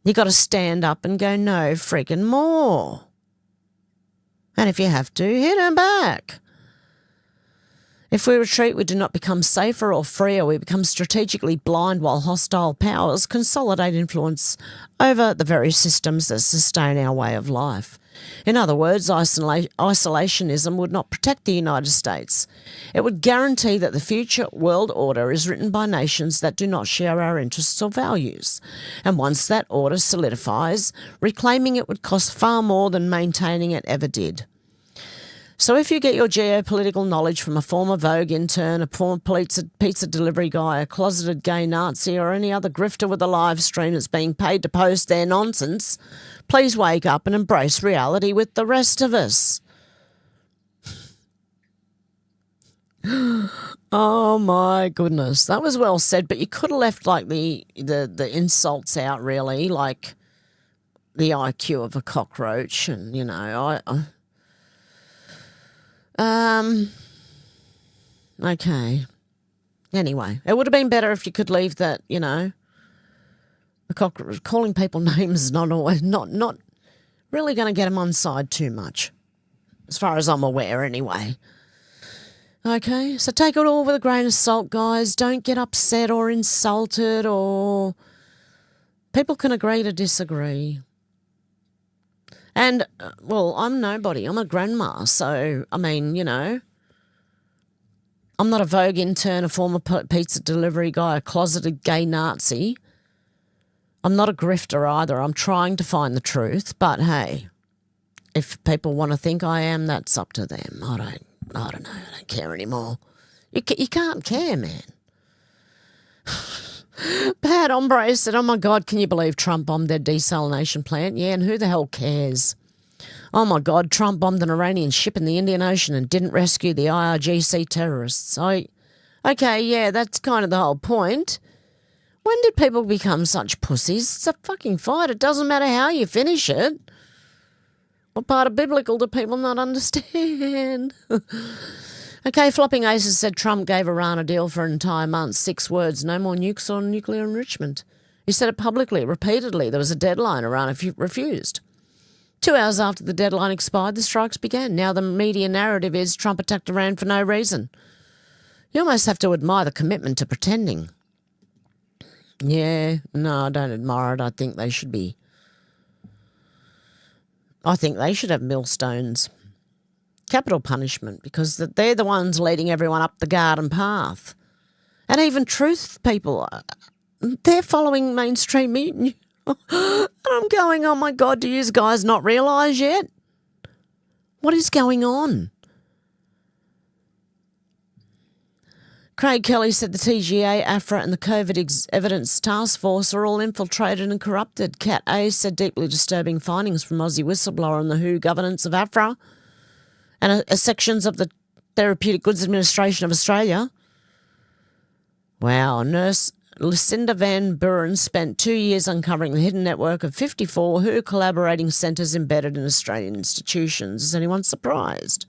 You got to stand up and go, no freaking more. And if you have to, hit them back. If we retreat, we do not become safer or freer. We become strategically blind while hostile powers consolidate influence over the very systems that sustain our way of life. In other words, isolationism would not protect the United States. It would guarantee that the future world order is written by nations that do not share our interests or values. And once that order solidifies, reclaiming it would cost far more than maintaining it ever did. So if you get your geopolitical knowledge from a former Vogue intern, a former pizza delivery guy, a closeted gay Nazi or any other grifter with a live stream that's being paid to post their nonsense, please wake up and embrace reality with the rest of us. Oh my goodness, that was well said, but you could have left like the insults out really, like the IQ of a cockroach and, you know, okay. Anyway, it would have been better if you could leave that, you know, calling people names is not always, not really going to get them on side too much, as far as I'm aware anyway. Okay, so take it all with a grain of salt, guys. Don't get upset or insulted or... People can agree to disagree. And, well, I'm nobody. I'm a grandma. So, I mean, you know, I'm not a Vogue intern, a former pizza delivery guy, a closeted gay Nazi. I'm not a grifter either. I'm trying to find the truth. But, hey, if people want to think I am, that's up to them. I don't know. I don't care anymore. You can't care, man. Bad Hombre said, oh my God, can you believe Trump bombed their desalination plant? Yeah, and who the hell cares? Oh my God, Trump bombed an Iranian ship in the Indian Ocean and didn't rescue the IRGC terrorists. Okay, yeah, that's kind of the whole point. When did people become such pussies? It's a fucking fight. It doesn't matter how you finish it. What part of biblical do people not understand? Okay, Flopping Aces said Trump gave Iran a deal for an entire month. 6 words, no more nukes or nuclear enrichment. He said it publicly, repeatedly. There was a deadline. Iran refused. 2 hours after the deadline expired, the strikes began. Now the media narrative is Trump attacked Iran for no reason. You almost have to admire the commitment to pretending. Yeah, no, I don't admire it. I think they should have millstones. Capital punishment, because they're the ones leading everyone up the garden path. And even truth people, they're following mainstream media. And I'm going, oh my God, do you guys not realise yet? What is going on? Craig Kelly said the TGA, AFRA and the COVID Evidence Task Force are all infiltrated and corrupted. Kat A said deeply disturbing findings from Aussie whistleblower on the WHO governance of AFRA and sections of the Therapeutic Goods Administration of Australia. Wow, nurse Lucinda Van Buren spent 2 years uncovering the hidden network of 54 WHO collaborating centres embedded in Australian institutions. Is anyone surprised?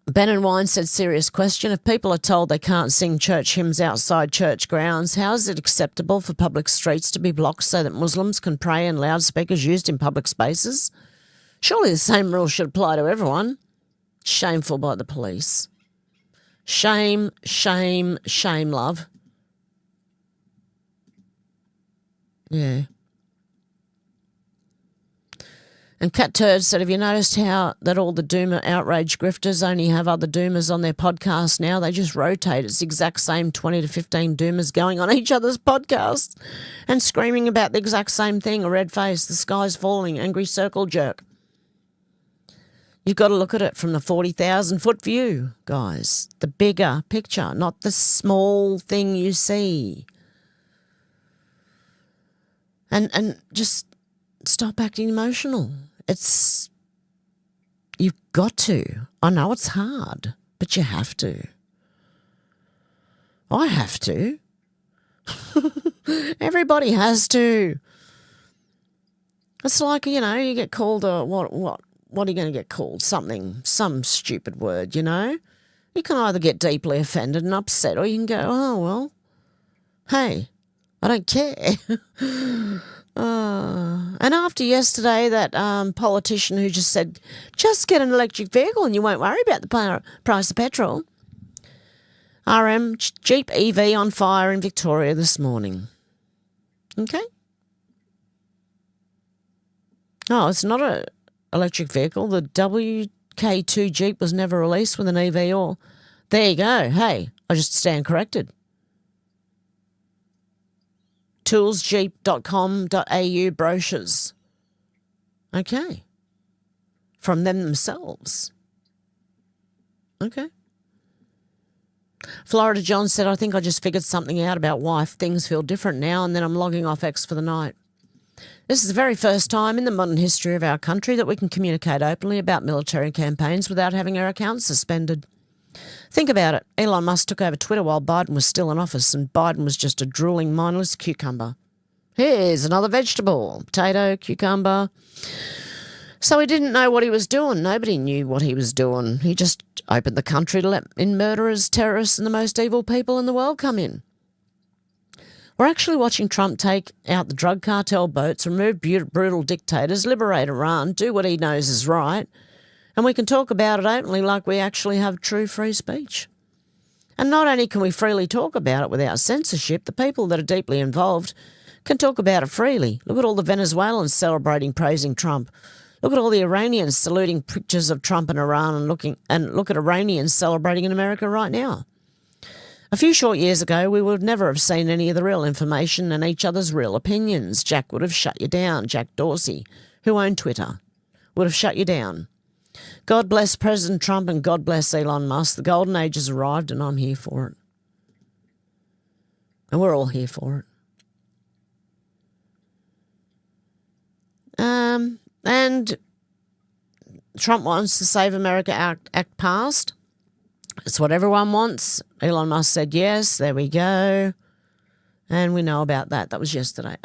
Ben and Wine said, serious question. If people are told they can't sing church hymns outside church grounds, how is it acceptable for public streets to be blocked so that Muslims can pray in loudspeakers used in public spaces? Surely the same rule should apply to everyone. Shameful by the police. Shame, shame, shame, love. Yeah. And Cat Turd said, have you noticed how that all the Doomer outrage grifters only have other Doomers on their podcast now? They just rotate. It's the exact same 20 to 15 Doomers going on each other's podcasts and screaming about the exact same thing. A red face, the sky's falling, angry circle jerk. You've got to look at it from the 40,000-foot view, guys. The bigger picture, not the small thing you see. And just stop acting emotional. You've got to. I know it's hard, but you have to. I have to. Everybody has to. It's like, you get called what are you going to get called? Some stupid word, You can either get deeply offended and upset, or you can go, oh, well, hey, I don't care. And after yesterday, that politician who just said, just get an electric vehicle and you won't worry about the price of petrol. RM Jeep EV on fire in Victoria this morning. Okay. Oh, it's not a electric vehicle. The WK2 Jeep was never released with an EV or. There you go. Hey, I just stand corrected. toolsjeep.com.au brochures. Okay. From them themselves. Okay. Florida John said, I think I just figured something out about why things feel different now, and then I'm logging off X for the night. This is the very first time in the modern history of our country that we can communicate openly about military campaigns without having our accounts suspended. Think about it. Elon Musk took over Twitter while Biden was still in office, and Biden was just a drooling, mindless cucumber. Here's another vegetable. Potato, cucumber. So he didn't know what he was doing. Nobody knew what he was doing. He just opened the country to let in murderers, terrorists, and the most evil people in the world come in. We're actually watching Trump take out the drug cartel boats, remove brutal dictators, liberate Iran, do what he knows is right, and we can talk about it openly like we actually have true free speech. And not only can we freely talk about it without censorship, the people that are deeply involved can talk about it freely. Look at all the Venezuelans celebrating, praising Trump. Look at all the Iranians saluting pictures of Trump and Iran, and look at Iranians celebrating in America right now. A few short years ago, we would never have seen any of the real information and each other's real opinions. Jack would have shut you down. Jack Dorsey, who owned Twitter, would have shut you down. God bless President Trump and God bless Elon Musk. The golden age has arrived and I'm here for it. And we're all here for it. And Trump wants the Save America Act passed. It's what everyone wants. Elon Musk said yes. There we go. And we know about that. That was yesterday.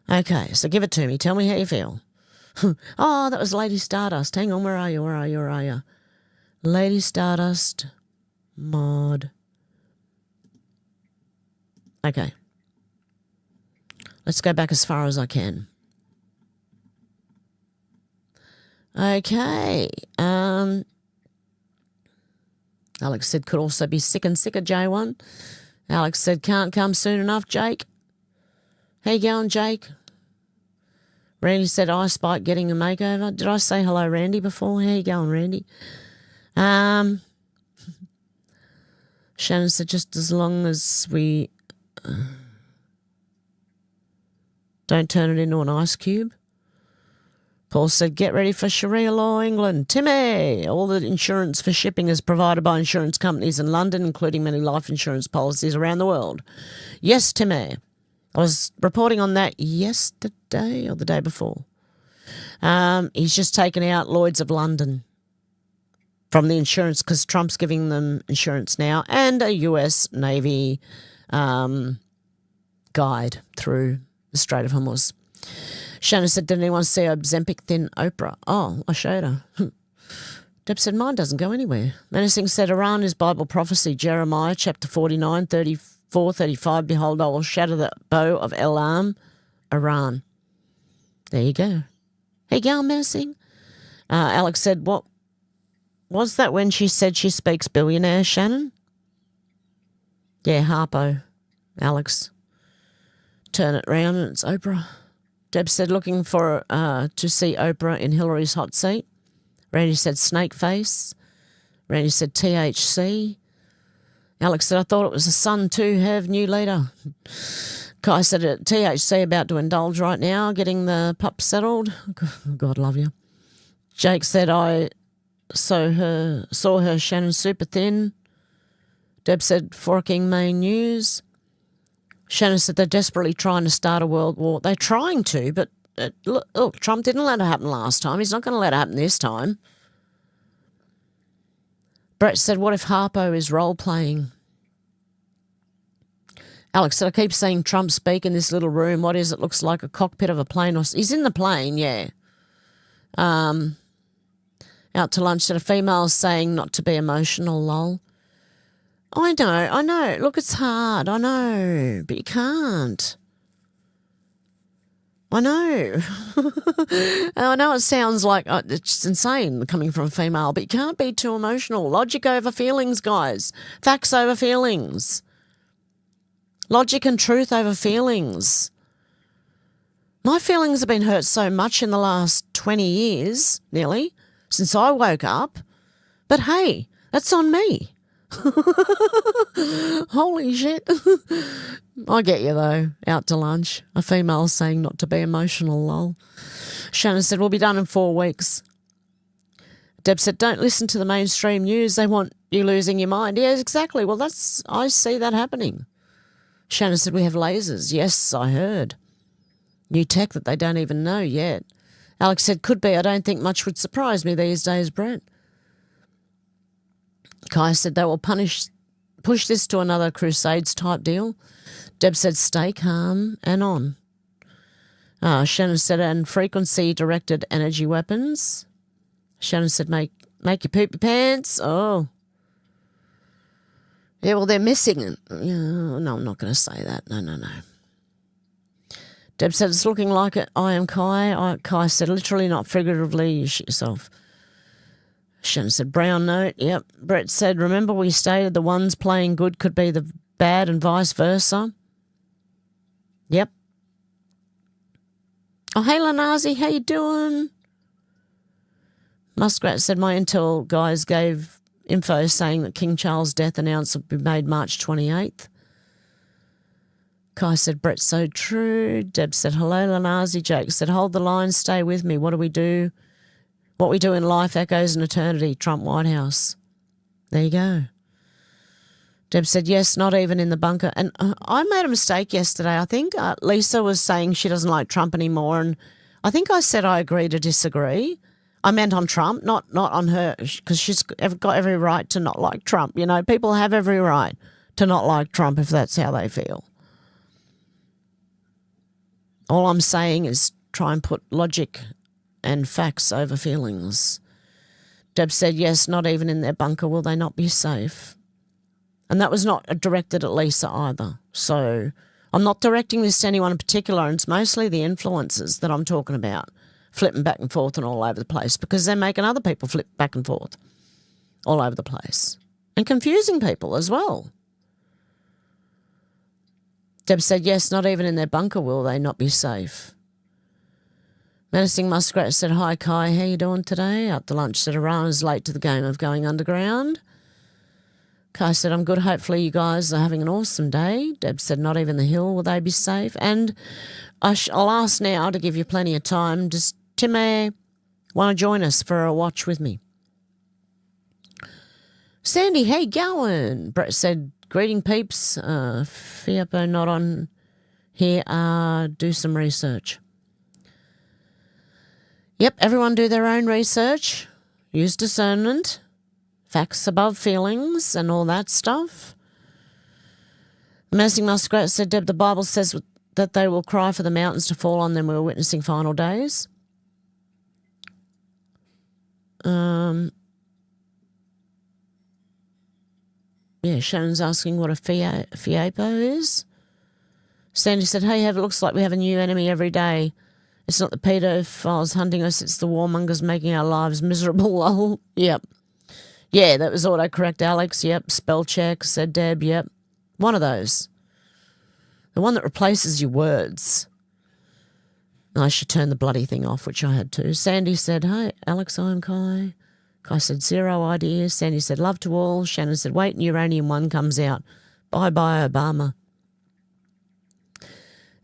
Okay, so give it to me. Tell me how you feel. Oh, that was Lady Stardust. Hang on, where are you? Lady Stardust, mod. Okay. Let's go back as far as I can. Okay. Alex said could also be sick and sicker, J1. Alex said can't come soon enough, Jake. How you going, Jake? Randy said Ice Spike getting a makeover. Did I say hello, Randy, before? How you going, Randy? Shannon said just as long as we don't turn it into an ice cube. Paul said, get ready for Sharia law, England. Timmy, all the insurance for shipping is provided by insurance companies in London, including many life insurance policies around the world. Yes, Timmy. I was reporting on that yesterday or the day before. He's just taken out Lloyd's of London from the insurance because Trump's giving them insurance now and a US Navy guide through the Strait of Hormuz. Shannon said, did anyone see Ozempic thin Oprah? Oh, I showed her. Deb said, mine doesn't go anywhere. Menacing said, Iran is Bible prophecy. Jeremiah chapter 49, 34, 35. Behold, I will shatter the bow of Elam, Iran. There you go. Hey, go, Menacing. Alex said, what was that when she said she speaks billionaire, Shannon? Yeah, Harpo, Alex. Turn it round and it's Oprah. Deb said, looking for to see Oprah in Hillary's hot seat. Randy said, snake face. Randy said, THC. Alex said, I thought it was a son to have new leader. Kai said, THC about to indulge right now, getting the pup settled. God love you. Jake said, I saw her Shannon super thin. Deb said, forking main news. Shannon said they're desperately trying to start a world war. They're trying to, but look, Trump didn't let it happen last time. He's not going to let it happen this time. Brett said, what if Harpo is role-playing? Alex said, I keep seeing Trump speak in this little room. What is it? Looks like a cockpit of a plane. He's in the plane, yeah. Out to lunch, said a female saying not to be emotional, lol. I know. Look, it's hard. I know, but you can't. I know. I know it sounds like it's insane coming from a female, but you can't be too emotional. Logic over feelings, guys. Facts over feelings. Logic and truth over feelings. My feelings have been hurt so much in the last 20 years, nearly, since I woke up. But hey, that's on me. Holy shit. I get you though. Out to lunch. A female saying not to be emotional, lol. Shannon said, we'll be done in 4 weeks. Deb said, don't listen to the mainstream news. They want you losing your mind. Yeah, exactly. Well, I see that happening. Shannon said, we have lasers. Yes, I heard. New tech that they don't even know yet. Alex said, could be. I don't think much would surprise me these days, Brent. Kai said they will push this to another Crusades type deal. Deb said stay calm and on. Shannon said and frequency-directed energy weapons. Shannon said make you poop your pants. Oh. Yeah, well, they're missing it. No, I'm not going to say that. No. Deb said it's looking like it. I am Kai. Kai said literally, not figuratively. You shit yourself. Shannon said, brown note, yep. Brett said, remember we stated the ones playing good could be the bad and vice versa? Yep. Oh, hey, Lanazi, how you doing? Muskrat said, my intel guys gave info saying that King Charles' death announced will be made March 28th. Kai said, Brett, so true. Deb said, hello, Lanazi. Jake said, hold the line, stay with me. What do we do? What we do in life echoes in eternity, Trump White House. There you go. Deb said, yes, not even in the bunker. And I made a mistake yesterday. I think Lisa was saying she doesn't like Trump anymore. And I think I said I agree to disagree. I meant on Trump, not on her, because she's got every right to not like Trump. You know, people have every right to not like Trump if that's how they feel. All I'm saying is try and put logic and facts over feelings. Deb said, yes, not even in their bunker will they not be safe. And that was not directed at Lisa either. So I'm not directing this to anyone in particular, and it's mostly the influencers that I'm talking about, flipping back and forth and all over the place, because they're making other people flip back and forth all over the place and confusing people as well. Deb said, yes, not even in their bunker will they not be safe. Menacing Muskrat said, hi, Kai, how you doing today? Out to lunch said, Iran is late to the game of going underground. Kai said, I'm good. Hopefully you guys are having an awesome day. Deb said, not even the hill will they be safe. And I'll ask now to give you plenty of time. Just Timmy, want to join us for a watch with me? Sandy, hey, going? Brett said, greeting peeps. Fiapo not on here. Do some research. Yep, everyone do their own research. Use discernment. Facts above feelings and all that stuff. Menacing Muskrat said, Deb, the Bible says that they will cry for the mountains to fall on them. We're witnessing final days. Yeah, Shannon's asking what a FIAPO is. Sandy said, hey, it looks like we have a new enemy every day. It's not the pedophiles hunting us, it's the warmongers making our lives miserable. Lol. Yep. Yeah, that was autocorrect, Alex. Yep. Spell check, said Deb. Yep. One of those. The one that replaces your words. I should turn the bloody thing off, which I had to. Sandy said, hey, Alex, I'm Kai. Kai said, 0 ideas. Sandy said, love to all. Shannon said, wait, Uranium 1 comes out. Bye-bye, Obama.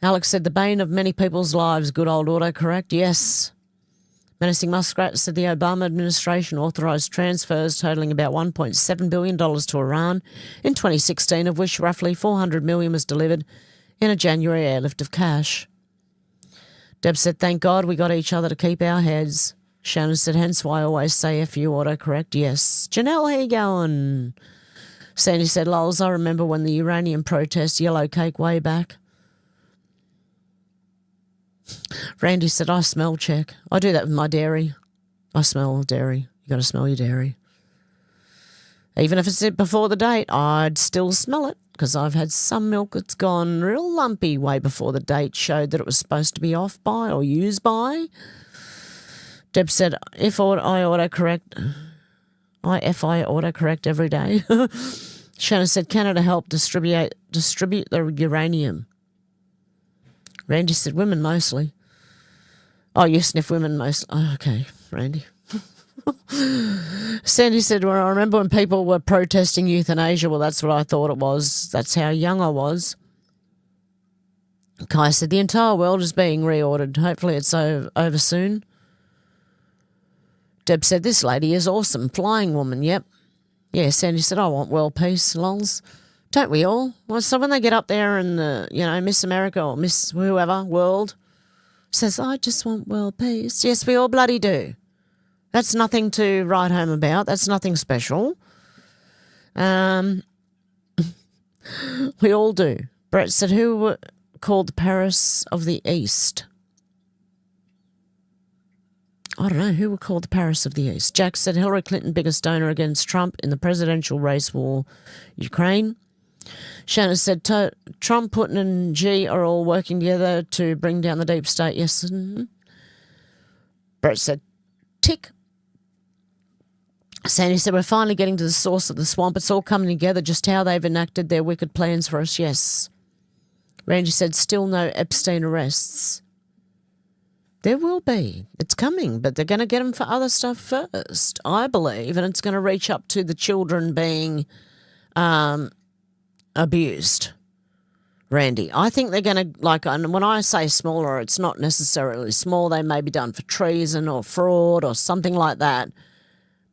Alex said, the bane of many people's lives, good old autocorrect. Yes. Menacing Muskrat said the Obama administration authorised transfers totalling about $1.7 billion to Iran in 2016, of which roughly $400 million was delivered in a January airlift of cash. Deb said, thank God we got each other to keep our heads. Shannon said, hence why I always say if you autocorrect. Yes. Janelle, how you going? Sandy said, lols, I remember when the Iranian protests, yellow cake way back. Randy said, I smell check. I do that with my dairy. I smell dairy. You got to smell your dairy. Even if it's before the date, I'd still smell it because I've had some milk that's gone real lumpy way before the date showed that it was supposed to be off by or used by. Deb said, if I autocorrect every day. Shannon said, Canada helped distribute the uranium. Randy said, women mostly. Oh, you sniff women most. Oh, okay, Randy. Sandy said, well, I remember when people were protesting euthanasia. Well, that's what I thought it was. That's how young I was. Kai said, the entire world is being reordered. Hopefully it's over soon. Deb said, this lady is awesome. Flying woman, yep. Yeah, Sandy said, I want world peace, lols. Don't we all? Well, so when they get up there and, Miss America or Miss whoever, world, says, I just want world peace. Yes, we all bloody do. That's nothing to write home about. That's nothing special. We all do. Brett said, who were called the Paris of the East? I don't know. Who were called the Paris of the East? Jack said, Hillary Clinton, biggest donor against Trump in the presidential race war, Ukraine. Shannon said, Trump, Putin and G are all working together to bring down the deep state. Yes. Brett said, tick. Sandy said, we're finally getting to the source of the swamp. It's all coming together, just how they've enacted their wicked plans for us. Yes. Randy said, still no Epstein arrests. There will be. It's coming, but they're going to get them for other stuff first, I believe, and it's going to reach up to the children being abused. Randy, I think they're going to, and when I say smaller, it's not necessarily small. They may be done for treason or fraud or something like that,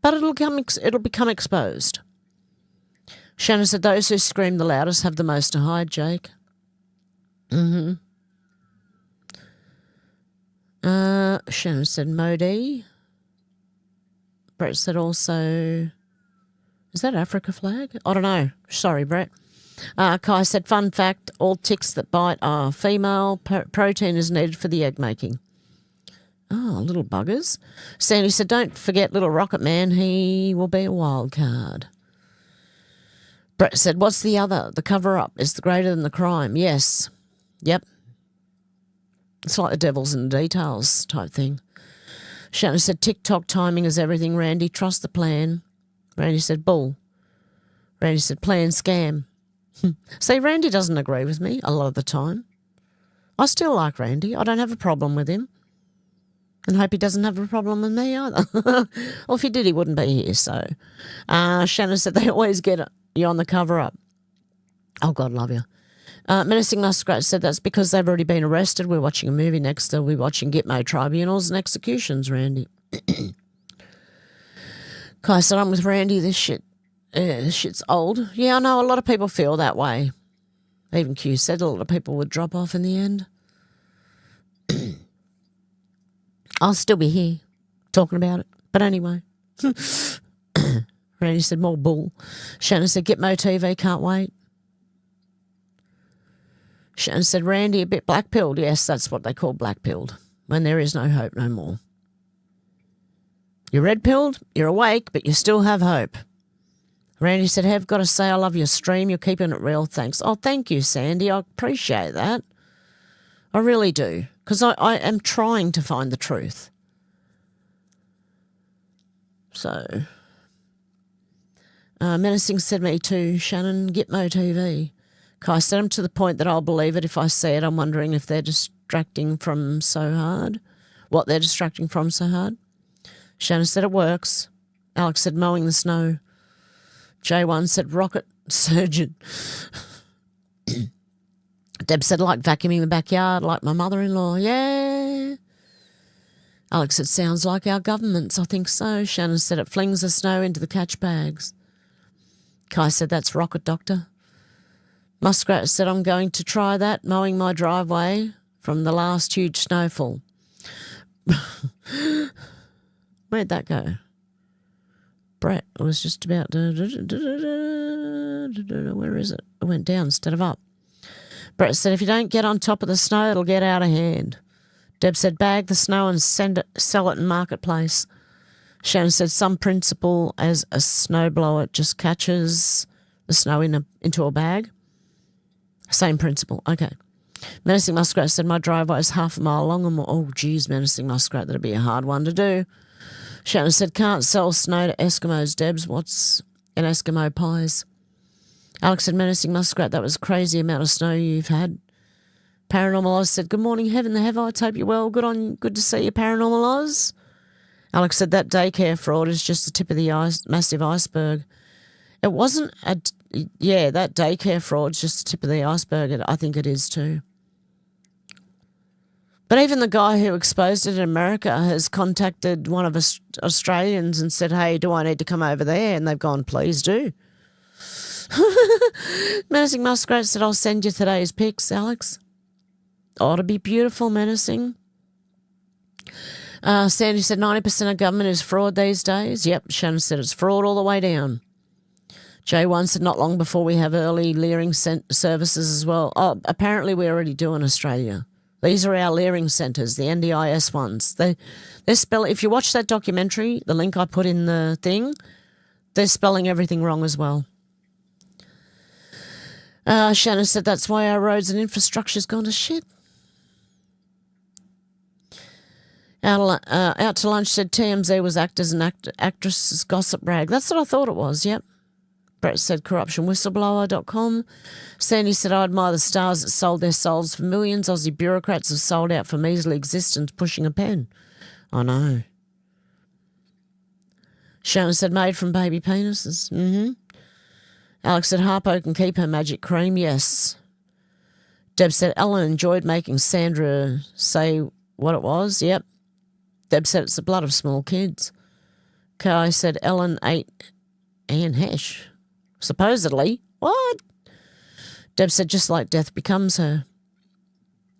but it'll become exposed. Shannon said, those who scream the loudest have the most to hide, Jake. Shannon said Modi. Brett said also, is that Africa flag? I don't know. Sorry, Brett. Kai said, fun fact, all ticks that bite are female. Protein is needed for the egg making. Oh, little buggers. Sandy said, don't forget little Rocket Man. He will be a wild card. Brett said, what's the other? The cover-up is the greater than the crime. Yes. Yep. It's like the devil's in the details type thing. Shannon said, TikTok timing is everything, Randy. Trust the plan. Randy said, bull. Randy said, plan scam. See, Randy doesn't agree with me a lot of the time. I still like Randy. I don't have a problem with him. And hope he doesn't have a problem with me either. Well, if he did, he wouldn't be here. So Shannon said they always get you on the cover-up. Oh, God love you. Menacing Muskrat said that's because they've already been arrested. We're watching a movie next to we're watching Gitmo tribunals and executions, Randy. Kai said, I'm with Randy. This shit's old. Yeah, I know a lot of people feel that way. Even Q said a lot of people would drop off in the end. I'll still be here talking about it. But anyway. Randy said, more bull. Shannon said, Gitmo TV, can't wait. Shannon said, Randy, a bit black-pilled. Yes, that's what they call black-pilled, when there is no hope no more. You're red-pilled, you're awake, but you still have hope. Randy said, have got to say I love your stream. You're keeping it real. Thanks. Oh, thank you, Sandy. I appreciate that. I really do, because I am trying to find the truth. So, Menacing said, me too, Shannon, Gitmo TV. Kai said, I'm to the point that I'll believe it if I see it. I'm wondering if they're distracting from so hard. What they're distracting from so hard. Shannon said, it works. Alex said, mowing the snow. J1 said, rocket surgeon. Deb said, like vacuuming the backyard, like my mother-in-law. Yeah. Alex said, sounds like our governments. I think so. Shannon said, it flings the snow into the catch bags. Kai said, that's rocket doctor. Muskrat said, I'm going to try that, mowing my driveway from the last huge snowfall. Where'd that go? Brett was just about to... Where is it? It went down instead of up. Brett said, if you don't get on top of the snow, it'll get out of hand. Deb said, bag the snow and sell it in marketplace. Shannon said, some principle as a snowblower just catches the snow into a bag. Same principle. Okay. Menacing Muskrat said, my driveway is half a mile long. And oh, geez, Menacing Muskrat, that'd be a hard one to do. Shannon said, can't sell snow to Eskimos, Debs. What's an Eskimo pies? Alex said, Menacing Muskrat, that was a crazy amount of snow you've had. Paranormal Oz said, good morning, Heaven the Heavites. Hope you're well. Good to see you, Paranormal Oz. Alex said, that daycare fraud is just the tip of the massive iceberg. It wasn't that daycare fraud's just the tip of the iceberg. I think it is too. But even the guy who exposed it in America has contacted one of us Australians and said, hey, do I need to come over there? And they've gone, please do. Menacing Muskrat said, I'll send you today's pics, Alex. Ought to be beautiful, Menacing. Sandy said 90% of government is fraud these days. Yep, Shannon said it's fraud all the way down. J1 said not long before we have early leering services as well. Oh, apparently we already do in Australia. These are our leering centres, the NDIS ones. They're spelling. If you watch that documentary, the link I put in the thing, they're spelling everything wrong as well. Shannon said that's why our roads and infrastructure's gone to shit. Out to lunch said TMZ was actors and actresses gossip rag. That's what I thought it was, yep. Brett said corruptionwhistleblower.com. Sandy said, I admire the stars that sold their souls for millions. Aussie bureaucrats have sold out for measly existence pushing a pen. I know. Shannon said, made from baby penises. Mm-hmm. Alex said, Harpo can keep her magic cream. Yes. Deb said, Ellen enjoyed making Sandra say what it was. Yep. Deb said, it's the blood of small kids. Kai said, Ellen ate Anne Hesh. Supposedly. What? Deb said, just like death becomes her.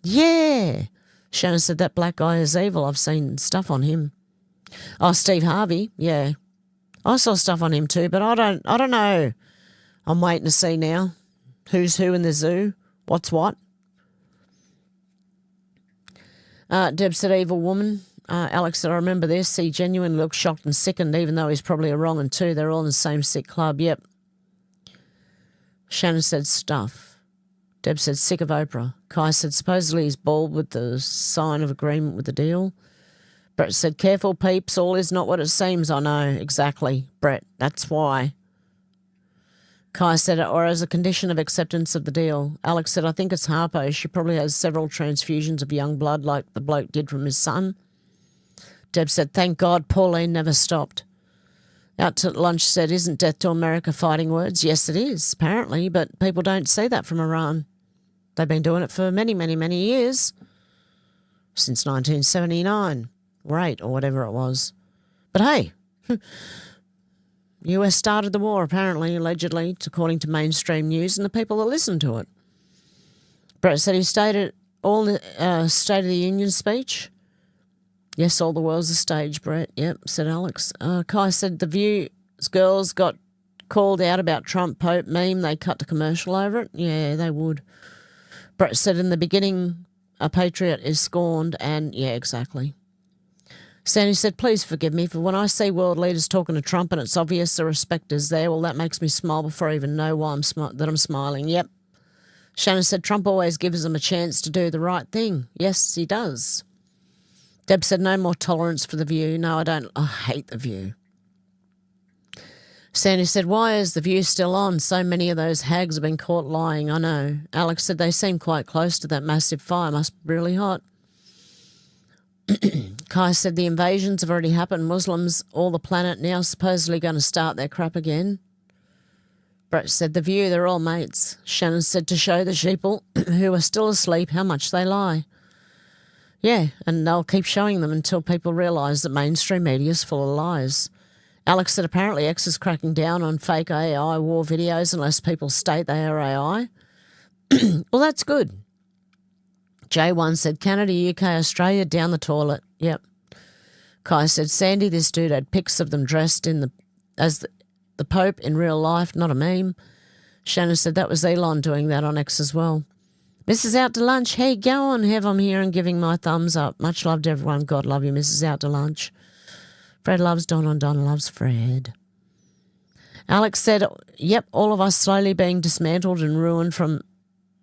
Yeah. Shannon said, that black guy is evil. I've seen stuff on him. Oh, Steve Harvey. Yeah. I saw stuff on him too, but I don't know. I'm waiting to see now. Who's who in the zoo? What's what? Deb said, evil woman. Alex said, I remember this. He genuinely looked shocked and sickened, even though he's probably a wrong one too. They're all in the same sick club. Yep. Shannon said, stuff. Deb said, sick of Oprah. Kai said, supposedly he's bald with the sign of agreement with the deal. Brett said, careful, peeps. All is not what it seems. I know. Exactly, Brett. That's why. Kai said, or as a condition of acceptance of the deal. Alex said, I think it's Harpo. She probably has several transfusions of young blood like the bloke did from his son. Deb said, thank God Pauline never stopped. Out to lunch said, isn't death to America fighting words? Yes, it is, apparently, but people don't say that from Iran. They've been doing it for many, many, many years. Since 1979 or 8 or whatever it was. But hey, US started the war apparently, allegedly, according to mainstream news and the people that listen to it. Brett said he stated all the State of the Union speech. Yes, all the world's a stage, Brett. Yep, said Alex. Kai said the View's girls got called out about Trump Pope meme. They cut the commercial over it. Yeah, they would. Brett said in the beginning, a patriot is scorned and, yeah, exactly. Sandy said, please forgive me for when I see world leaders talking to Trump and it's obvious the respect is there, well, that makes me smile before I even know why that I'm smiling. Yep. Shannon said, Trump always gives them a chance to do the right thing. Yes, he does. Deb said, no more tolerance for the View. No, I don't. I hate the View. Sandy said, why is the View still on? So many of those hags have been caught lying. I know. Alex said, they seem quite close to that massive fire. Must be really hot. Kai said, the invasions have already happened. Muslims, all the planet now supposedly going to start their crap again. Brett said, the View, they're all mates. Shannon said, to show the sheeple who are still asleep how much they lie. Yeah, and they'll keep showing them until people realise that mainstream media is full of lies. Alex said apparently X is cracking down on fake AI war videos unless people state they are AI. Well, that's good. J1 said Canada, UK, Australia, down the toilet. Yep. Kai said, Sandy, this dude had pics of them dressed as the Pope in real life, not a meme. Shannon said that was Elon doing that on X as well. Mrs. Out to Lunch, hey, go on, Hev, I'm here and giving my thumbs up. Much love to everyone. God love you, Mrs. Out to Lunch. Fred loves Donna and Donna loves Fred. Alex said, yep, all of us slowly being dismantled and ruined from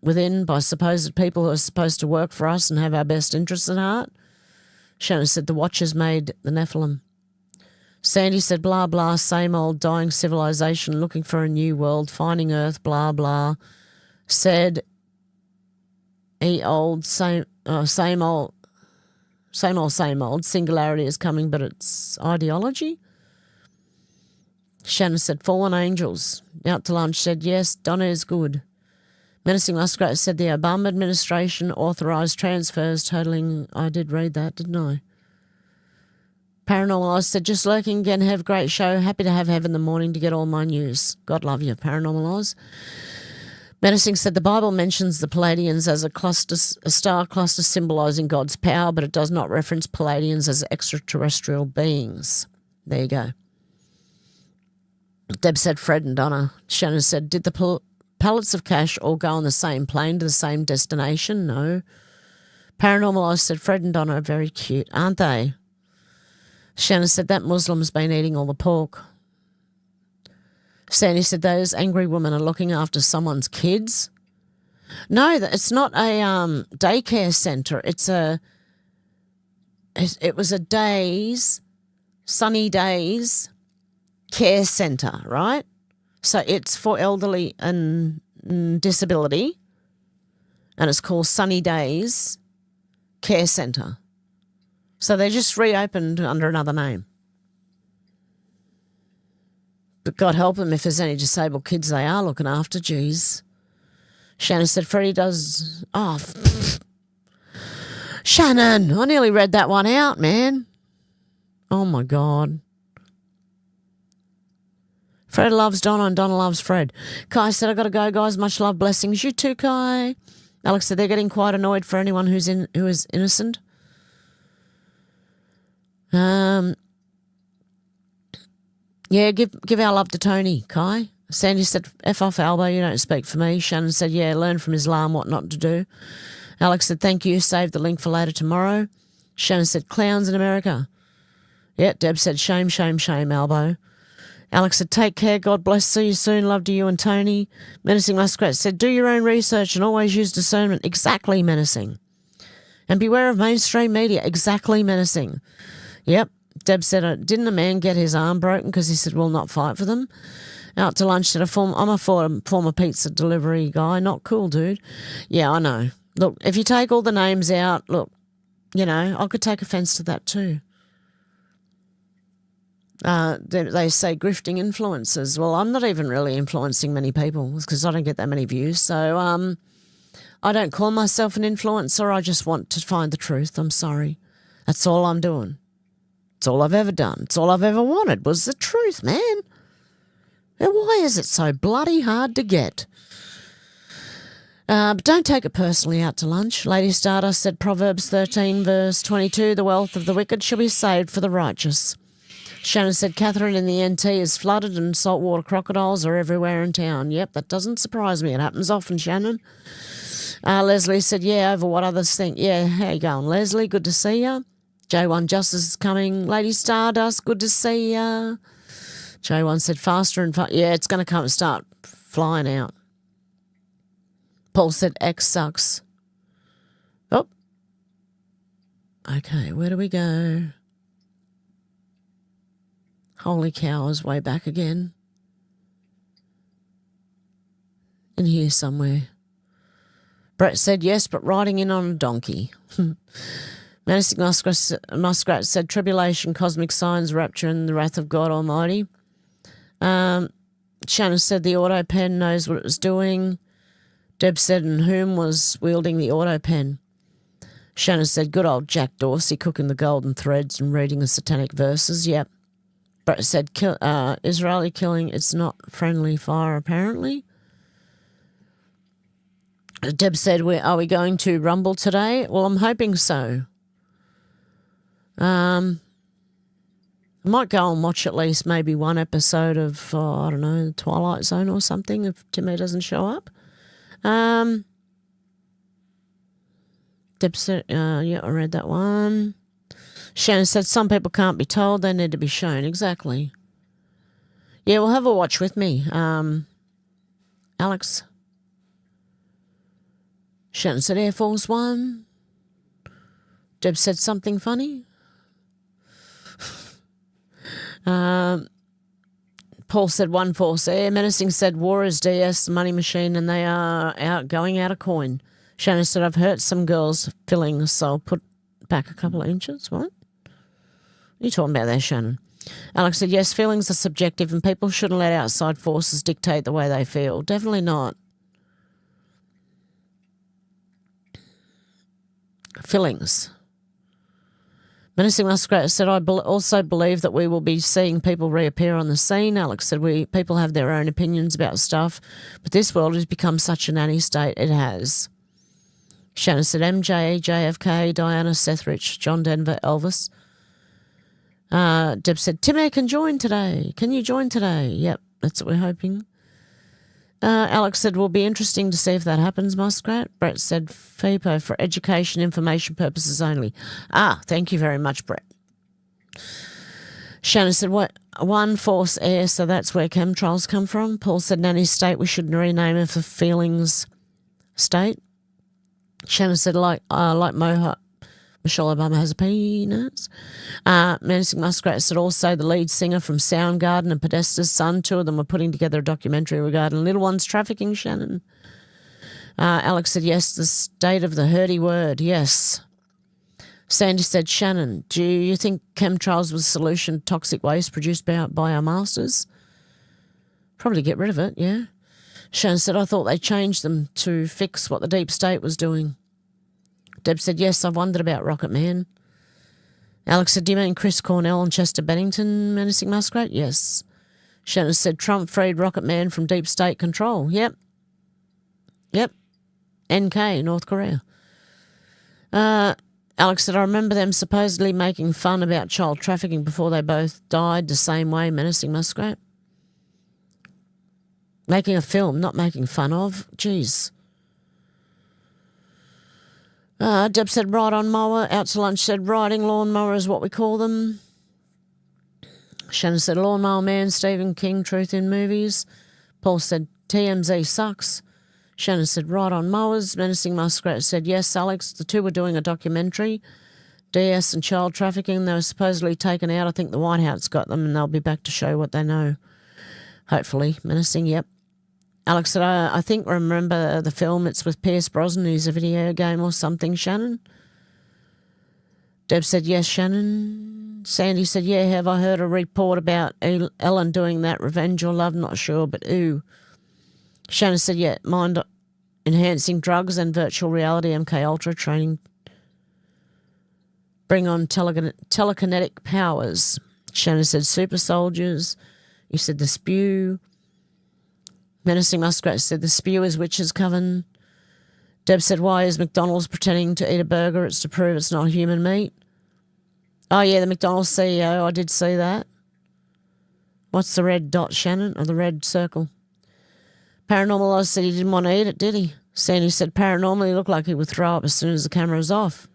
within by supposed people who are supposed to work for us and have our best interests at heart. Shannon said the Watchers made the Nephilim. Sandy said, blah, blah, same old dying civilization looking for a new world, finding Earth, blah, blah. Said, same old, singularity is coming, but it's ideology. Shannon said, fallen angels. Out to Lunch said, yes, Donna is good. Menacing Musgrave said the Obama administration authorised transfers totaling, I did read that, didn't I? Paranormal Oz said, just lurking again, have great show. Happy to have Hev in the morning to get all my news. God love you, Paranormal Oz. Menacing said the Bible mentions the Palladians as a star cluster symbolising God's power, but it does not reference Palladians as extraterrestrial beings. There you go. Deb said Fred and Donna. Shannon said, did the pallets of cash all go on the same plane to the same destination? No. Paranormal Oz said Fred and Donna are very cute, aren't they? Shannon said that Muslim's been eating all the pork. Sandy said those angry women are looking after someone's kids. No, it's not a daycare centre. It was a sunny days care centre, right? So it's for elderly and disability, and it's called Sunny Days Care Centre. So they just reopened under another name. But God help them if there's any disabled kids they are looking after, geez. Shannon said Freddie does... Oh, Shannon, I nearly read that one out, man. Oh, my God. Fred loves Donna and Donna loves Fred. Kai said, I got to go, guys. Much love, blessings. You too, Kai. Alex said they're getting quite annoyed for anyone who is innocent. Yeah, give our love to Tony, Kai. Sandy said, F off, Albo, you don't speak for me. Shannon said, yeah, learn from Islam what not to do. Alex said, thank you, save the link for later tomorrow. Shannon said, clowns in America. Yeah, Deb said, shame, shame, shame, Albo. Alex said, take care, God bless, see you soon, love to you and Tony. Menacing Muskrat said, do your own research and always use discernment. Exactly, Menacing. And beware of mainstream media. Exactly, Menacing. Yep. Deb said, didn't a man get his arm broken because he said, we'll not fight for them? Out to Lunch said, I'm a former pizza delivery guy. Not cool, dude. Yeah, I know. Look, if you take all the names out, look, you know, I could take offence to that too. They say grifting influencers. Well, I'm not even really influencing many people because I don't get that many views. So I don't call myself an influencer. I just want to find the truth. I'm sorry. That's all I'm doing. It's all I've ever done. It's all I've ever wanted was the truth, man. And why is it so bloody hard to get? But don't take it personally out to lunch. Lady Stardust said Proverbs 13 verse 22, the wealth of the wicked shall be saved for the righteous. Shannon said Catherine in the NT is flooded and saltwater crocodiles are everywhere in town. Yep, that doesn't surprise me. It happens often, Shannon. Leslie said, yeah, over what others think. Yeah, how you going, Leslie? Good to see ya. J1 Justice is coming. Lady Stardust, good to see ya. J1 said faster and faster. Yeah, it's going to come and start flying out. Paul said X sucks. Oh. Okay, where do we go? Holy cow, I was way back again. In here somewhere. Brett said yes, but riding in on a donkey. Menacing Muskrat said tribulation, cosmic signs, rapture, and the wrath of God Almighty. Shannon said the auto pen knows what it was doing. Deb said, and whom was wielding the auto pen? Shannon said, good old Jack Dorsey cooking the golden threads and reading the satanic verses. Yep. Brett said, Israeli killing, it's not friendly fire, apparently. Deb said, are we going to Rumble today? Well, I'm hoping so. I might go and watch at least maybe one episode of, I don't know, Twilight Zone or something if Timmy doesn't show up. Deb said, yeah, I read that one. Shannon said some people can't be told, they need to be shown. Exactly. Yeah, we'll have a watch with me. Alex. Shannon said Air Force One. Deb said something funny. Paul said One Force Air. Menacing said War is DS, the money machine, and they are going out of coin. Shannon said I've hurt some girls' fillings, so I'll put back a couple of inches. What? What are you talking about there, Shannon? Alex said, yes, feelings are subjective and people shouldn't let outside forces dictate the way they feel. Definitely not. Feelings. Menacing Muskrat said, I also believe that we will be seeing people reappear on the scene. Alex said, people have their own opinions about stuff, but this world has become such a nanny state. It has. Shannon said, MJ, JFK, Diana, Seth Rich, John Denver, Elvis. Deb said, Timmy can join today. Can you join today? Yep, that's what we're hoping. Alex said, will be interesting to see if that happens, Muskrat. Brett said, FIPO for education information purposes only. Thank you very much, Brett. Shannon said, what? One Force Air, so that's where chemtrails come from. Paul said, Nanny State, we should rename it for Feelings State. Shannon said, like Mohawk. Michelle Obama has a penis. Menacing Muskrat said also the lead singer from Soundgarden and Podesta's son, two of them were putting together a documentary regarding little ones trafficking, Shannon. Alex said, yes, the state of the hurdy word, yes. Sandy said, Shannon, do you think chemtrails was a solution to toxic waste produced by our masters? Probably get rid of it, yeah. Shannon said, I thought they changed them to fix what the deep state was doing. Deb said, yes, I've wondered about Rocket Man. Alex said, do you mean Chris Cornell and Chester Bennington, Menacing Muskrat? Yes. Shannon said, Trump freed Rocket Man from deep state control. Yep. NK, North Korea. Alex said, I remember them supposedly making fun about child trafficking before they both died the same way, Menacing Muskrat. Making a film, not making fun of. Jeez. Deb said, ride on mower. Out to lunch said, riding lawnmower is what we call them. Shannon said, Lawnmower Man, Stephen King, Truth in Movies. Paul said, TMZ sucks. Shannon said, ride on mowers. Menacing Muskrat said, yes, Alex, the two were doing a documentary. DS and child trafficking, they were supposedly taken out. I think the White House got them and they'll be back to show what they know. Hopefully. Menacing, yep. Alex said, I think remember the film, it's with Pierce Brosnan, who's a video game or something, Shannon? Deb said, yes, Shannon. Sandy said, yeah, have I heard a report about Ellen doing that, Revenge or Love? Not sure, but ooh. Shannon said, yeah, mind enhancing drugs and virtual reality, MK Ultra training. Bring on telekinetic powers. Shannon said super soldiers. You said the spew. Menacing Muskrat said the spew is witch's coven. Deb said, why is McDonald's pretending to eat a burger? It's to prove it's not human meat. Oh, yeah, the McDonald's CEO. I did see that. What's the red dot, Shannon? Or the red circle? Paranormal Oz said he didn't want to eat it, did he? Sandy said paranormal, he looked like he would throw up as soon as the camera was off.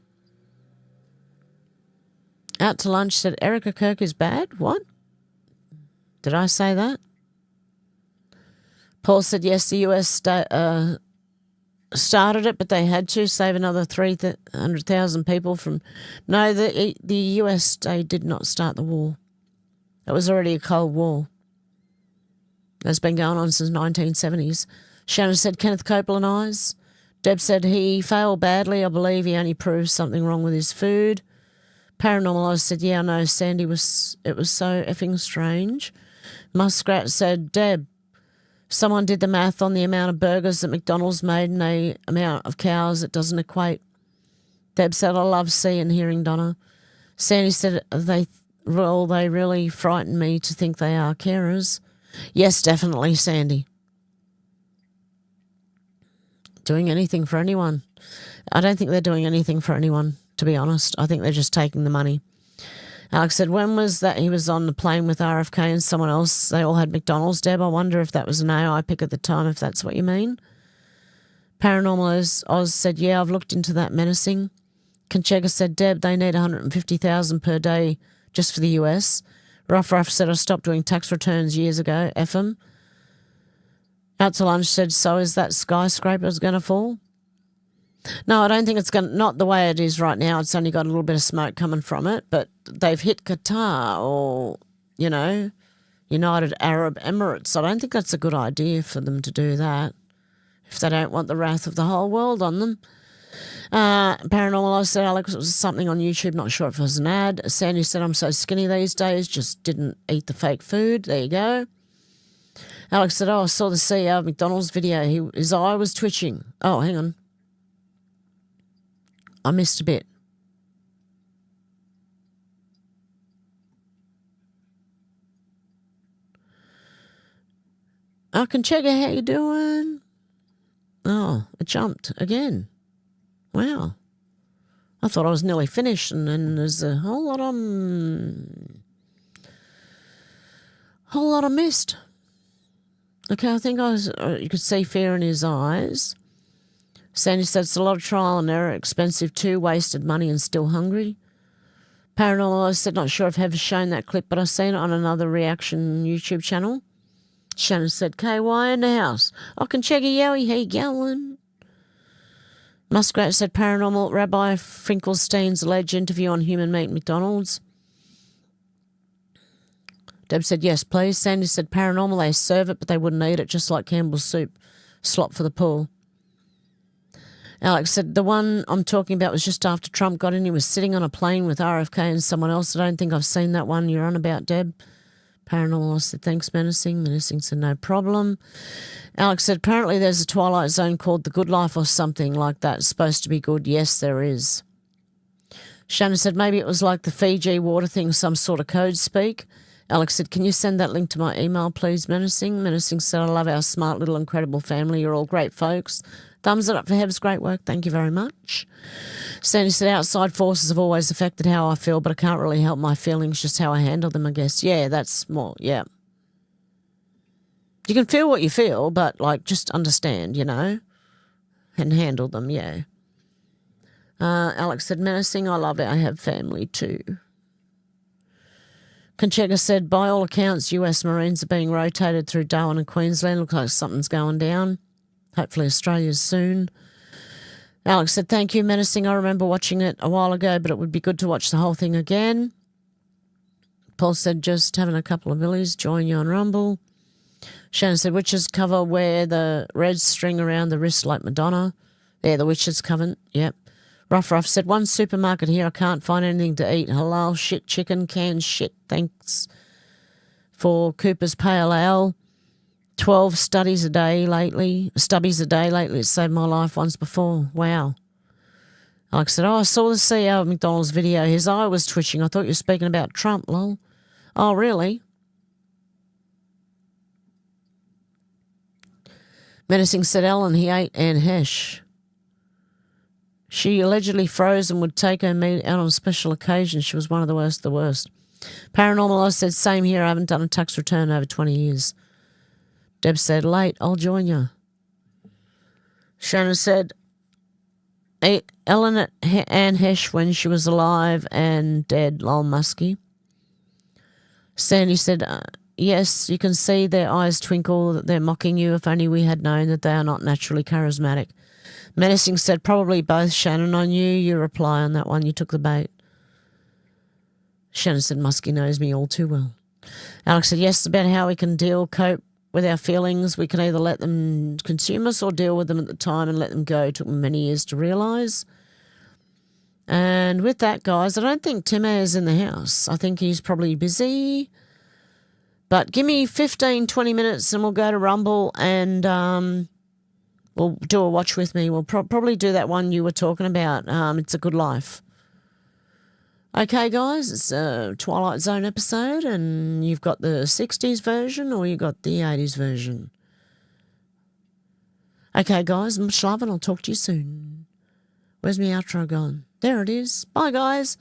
Out to lunch said Erica Kirk is bad? What? Did I say that? Paul said yes, the US started it, but they had to save another 300,000 people from... No, the US did not start the war. It was already a Cold War. That's been going on since 1970s. Shannon said Kenneth Copeland eyes. Deb said he failed badly. I believe he only proved something wrong with his food. Paranormal Oz said, yeah, I know, Sandy it was so effing strange. Muskrat said, Deb, someone did the math on the amount of burgers that McDonald's made and the amount of cows, it doesn't equate. Deb said, I love seeing and hearing Donna. Sandy said, they really frighten me to think they are carers. Yes, definitely, Sandy. Doing anything for anyone. I don't think they're doing anything for anyone, to be honest. I think they're just taking the money. Alex said, when was that he was on the plane with RFK and someone else? They all had McDonald's, Deb. I wonder if that was an AI pick at the time, if that's what you mean. Paranormal Oz said, yeah, I've looked into that menacing. Conchega said, Deb, they need 150,000 per day just for the US. Ruff said, I stopped doing tax returns years ago. F 'em. Out to lunch said, so is that skyscraper's going to fall? No, I don't think it's going to, not the way it is right now. It's only got a little bit of smoke coming from it, but they've hit Qatar or, United Arab Emirates. I don't think that's a good idea for them to do that if they don't want the wrath of the whole world on them. Paranormal, I said, Alex, it was something on YouTube, not sure if it was an ad. Sandy said, I'm so skinny these days, just didn't eat the fake food. There you go. Alex said, I saw the CEO of McDonald's video. His eye was twitching. Oh, hang on. I missed a bit. I can check out how you doing. Oh, it jumped again. Wow. I thought I was nearly finished, and then there's a whole lot I missed. Okay, I think you could see fear in his eyes. Sandy said it's a lot of trial and error, expensive too, wasted money and still hungry. Paranormal, I said, not sure if I've ever shown that clip, but I've seen it on another reaction YouTube channel. Shannon said, KY in the house. I can check a yowie, how you going? Muskrat said, paranormal, Rabbi Finkelstein's alleged interview on human meat McDonald's. Deb said, yes, please. Sandy said, paranormal, they serve it, but they wouldn't eat it, just like Campbell's soup. Slop for the poor. Alex said, the one I'm talking about was just after Trump got in. He was sitting on a plane with RFK and someone else. I don't think I've seen that one you're on about, Deb. Paranormal, I said, thanks, Menacing. Menacing said, no problem. Alex said, apparently there's a Twilight Zone called The Good Life or something like that. It's supposed to be good. Yes, there is. Shannon said, maybe it was like the Fiji water thing, some sort of code speak. Alex said, can you send that link to my email, please, Menacing? Menacing said, I love our smart little incredible family. You're all great folks. Thumbs it up for Heb's great work. Thank you very much. Sandy said, outside forces have always affected how I feel, but I can't really help my feelings, just how I handle them, I guess. Yeah, that's more, yeah. You can feel what you feel, but, just understand, and handle them, yeah. Alex said, Menacing, I love our Heb family too. Conchega said, by all accounts, US Marines are being rotated through Darwin and Queensland. Looks like something's going down. Hopefully Australia's soon. Alex said, thank you, Menacing. I remember watching it a while ago, but it would be good to watch the whole thing again. Paul said, just having a couple of millies, join you on Rumble. Shannon said, witches cover wear the red string around the wrist like Madonna. Yeah, the witches covenant, yep. Ruff said, one supermarket here, I can't find anything to eat. Halal shit, chicken, canned shit. Thanks for Cooper's Pale Ale. 12 stubbies a day lately to save my life once before. Wow. Like I said, I saw the CEO of McDonald's video. His eye was twitching. I thought you were speaking about Trump, lol. Oh, really? Menacing said Ellen he ate Anne Hesh. She allegedly froze and would take her meat out on special occasions. She was one of the worst of the worst. Paranormal, I said, same here. I haven't done a tax return over 20 years. Deb said, late, I'll join you. Shannon said, Ellen at Anne Hesh when she was alive and dead, lol muskie. Sandy said, yes, you can see their eyes twinkle, that they're mocking you. If only we had known that they are not naturally charismatic. Menacing said, probably both, Shannon. I knew you reply on that one. You took the bait. Shannon said, Muskie knows me all too well. Alex said, yes, it's about how we can cope with our feelings. We can either let them consume us or deal with them at the time and let them go. It took me many years to realise. And with that, guys, I don't think Tim is in the house. I think he's probably busy. But give me 15, 20 minutes and we'll go to Rumble and we'll do a watch with me. We'll probably do that one you were talking about. It's a Good Life. Okay, guys, it's a Twilight Zone episode and you've got the 60s version or you got the 80s version. Okay, guys, much love and I'll talk to you soon. Where's my outro gone? There it is. Bye, guys.